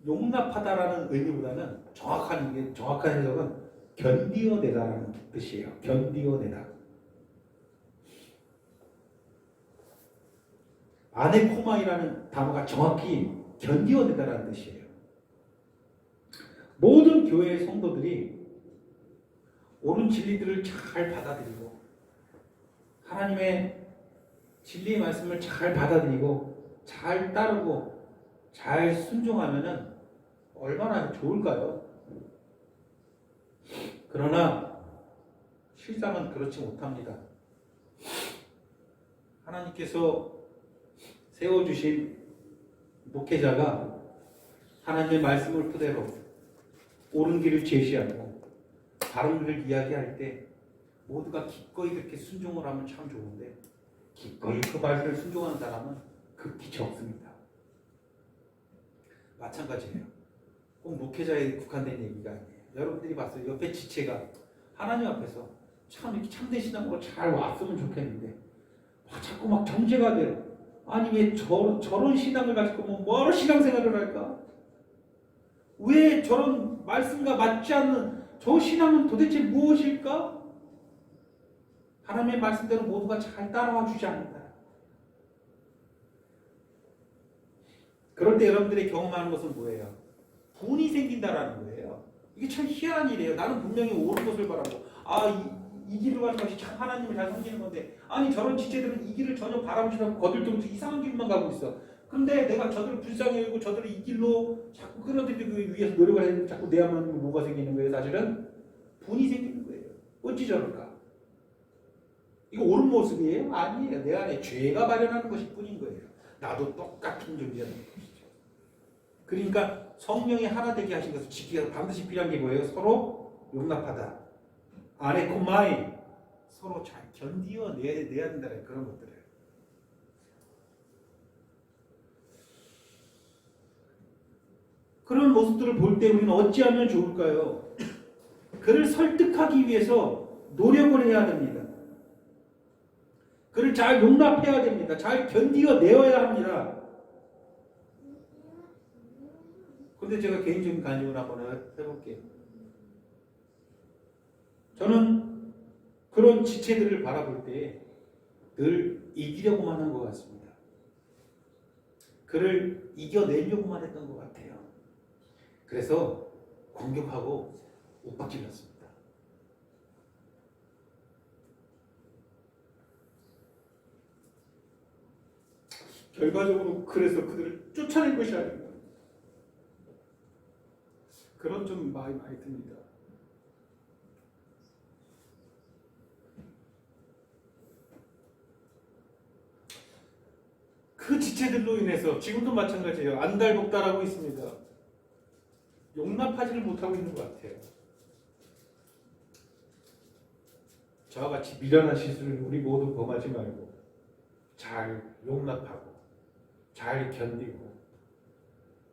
용납하다라는 의미보다는 정확한 해석은 견디어내다라는 뜻이에요. 견디어내다. 아네코마이라는 단어가 정확히 견디어내다라는 뜻이에요. 모든 교회의 성도들이 옳은 진리들을 잘 받아들이고 하나님의 진리의 말씀을 잘 받아들이고 잘 따르고 잘 순종하면은 얼마나 좋을까요? 그러나 실상은 그렇지 못합니다. 하나님께서 세워주신 목회자가 하나님의 말씀을 토대로 옳은 길을 제시하고 바른 길을 이야기할 때 모두가 기꺼이 그렇게 순종을 하면 참 좋은데 기꺼이 그 말씀을 순종하는 사람은 극히 적습니다. 마찬가지예요. 꼭 목회자에 국한된 얘기가 아니에요. 여러분들이 봤어요. 옆에 지체가 하나님 앞에서 참 이렇게 참된 신앙으로 잘 왔으면 좋겠는데 자꾸 막 정죄가 돼요. 아니 왜 저런 신앙을 가지고 뭐하러 신앙생활을 할까? 왜 저런 말씀과 맞지 않는 저 신앙은 도대체 무엇일까? 하나님의 말씀대로 모두가 잘 따라와 주지 않는다. 그럴 때 여러분들이 경험하는 것은 뭐예요? 분이 생긴다라는 거예요. 이게 참 희한한 일이에요. 나는 분명히 옳은 것을 바라고 이 길을 가는 것이 참 하나님을 잘 섬기는 건데 아니 저런 지체들은 이 길을 전혀 바라보지 않고 거들떠면서 이상한 길만 가고 있어. 근데 내가 저들을 불쌍히 여기고 저들을 이 길로 자꾸 끌어들이기 위해서 노력을 했는데 자꾸 내 안에 뭐가 생기는 거예요? 사실은 분이 생기는 거예요. 어찌 저럴까? 이거 옳은 모습이에요? 아니에요. 내 안에 죄가 발현하는 것일 뿐인 거예요. 나도 똑같은 존재라는 것이죠. 그러니까 성령이 하나 되게 하신 것을 지키기가 반드시 필요한 게 뭐예요? 서로 용납하다. 아네코마이. 서로 잘 견디어내야 된다는 그런 것들을. 그런 모습들을 볼 때 우리는 어찌하면 좋을까요? 그를 설득하기 위해서 노력을 해야 됩니다. 그를 잘 용납해야 됩니다. 잘 견디어내어야 합니다. 그런데 제가 개인적인 간증을 한번 해볼게요. 저는 그런 지체들을 바라볼 때 늘 이기려고만 한 것 같습니다. 그를 이겨내려고만 했던 것 같아요. 그래서 공격하고 윽박질렀습니다. 결과적으로 그래서 그들을 쫓아낸 것이 아닌가. 그런 좀 마음이 많이 듭니다. 그 지체들로 인해서 지금도 마찬가지예요. 안달복달하고 있습니다. 용납하지를 못하고 있는 것 같아요. 저와 같이 미련한 실수를 우리 모두 범하지 말고 잘 용납하고 잘 견디고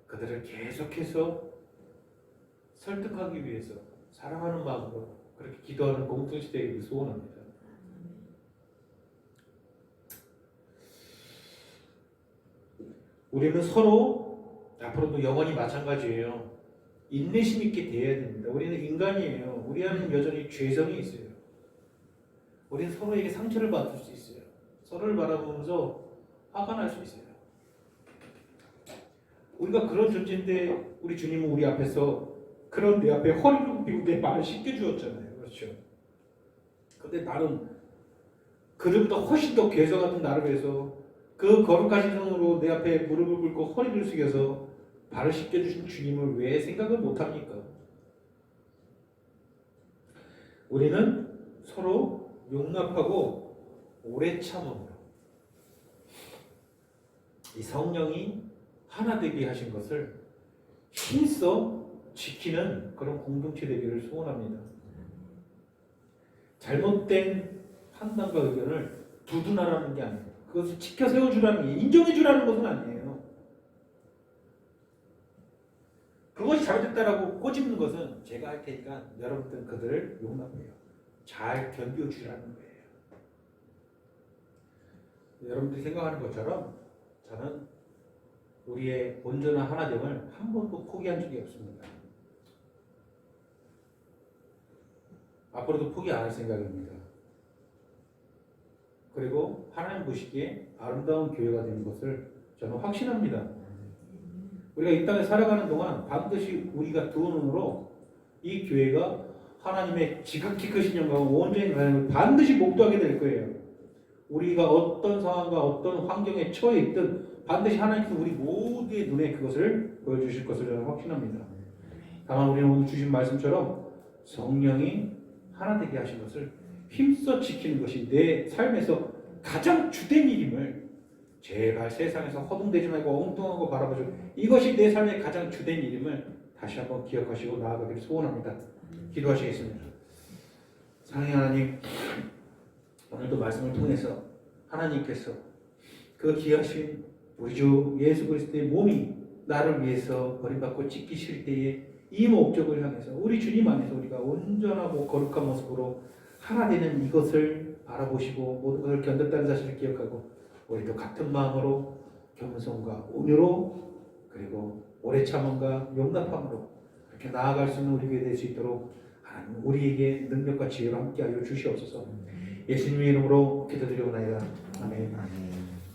그들을 계속해서 설득하기 위해서 사랑하는 마음으로 그렇게 기도하는 공동체되기를 소원합니다. 우리는 서로 앞으로도 영원히 마찬가지예요. 인내심 있게 대해야 됩니다. 우리는 인간이에요. 우리 안에는 여전히 죄성이 있어요. 우리는 서로에게 상처를 받을 수 있어요. 서로를 바라보면서 화가 날 수 있어요. 우리가 그런 존재인데 우리 주님은 우리 앞에서 그런 내 앞에 허리를 굽히고 내 말을 씻겨주었잖아요. 그렇죠? 근데 나는 그들보다 훨씬 더 괴성 같은 나를 위해서 그 거룩하신 손으로 내 앞에 무릎을 꿇고 허리를 숙여서 발을 씻겨주신 주님을 왜 생각을 못합니까? 우리는 서로 용납하고 오래 참음으로 이 성령이 하나 되게 하신 것을 힘써 지키는 그런 공동체 되기를 소원합니다. 잘못된 판단과 의견을 두둔하라는 게 아니에요. 그것을 지켜 세워주라는 게 인정해주라는 것은 아니에요. 그 그것이 잘못됐다라고 꼬집는 것은 제가 할 테니까 여러분들은 그들을 용납해요. 잘 견뎌주라는 거예요. 여러분들이 생각하는 것처럼 저는 우리의 온전한 하나됨을 한 번도 포기한 적이 없습니다. 앞으로도 포기 안 할 생각입니다. 그리고 하나님 보시기에 아름다운 교회가 되는 것을 저는 확신합니다. 우리가 이 땅에 살아가는 동안 반드시 우리가 두 눈으로 이 교회가 하나님의 지극히 크신 영광을 온전히 가는 걸 반드시 목도하게 될 거예요. 우리가 어떤 상황과 어떤 환경에 처해 있든 반드시 하나님께서 우리 모두의 눈에 그것을 보여주실 것을 저는 확신합니다. 다만 우리는 오늘 주신 말씀처럼 성령이 하나 되게 하신 것을 힘써 지키는 것이 내 삶에서 가장 주된 일임을 제발 세상에서 허둥대지 말고 엉뚱한 거 바라보죠. 이것이 내 삶의 가장 주된 일임을 다시 한번 기억하시고 나아가기를 소원합니다. 기도하시겠습니다. 사랑의 하나님, 오늘도 말씀을 통해서 하나님께서 그 귀하신 우리 주 예수 그리스도의 몸이 나를 위해서 버림받고 찢기실 때에 이 목적을 향해서 우리 주님 안에서 우리가 온전하고 거룩한 모습으로 하나 되는 이것을 바라보시고 모든 것을 견뎠다는 사실을 기억하고 우리도 같은 마음으로 겸손과 온유로 그리고 오래 참음과 용납함으로 이렇게 나아갈 수 있는 우리 교회 될 수 있도록 하나님 우리에게 능력과 지혜로 함께하여 주시옵소서. 예수님의 이름으로 기도드리오나이다. 아멘.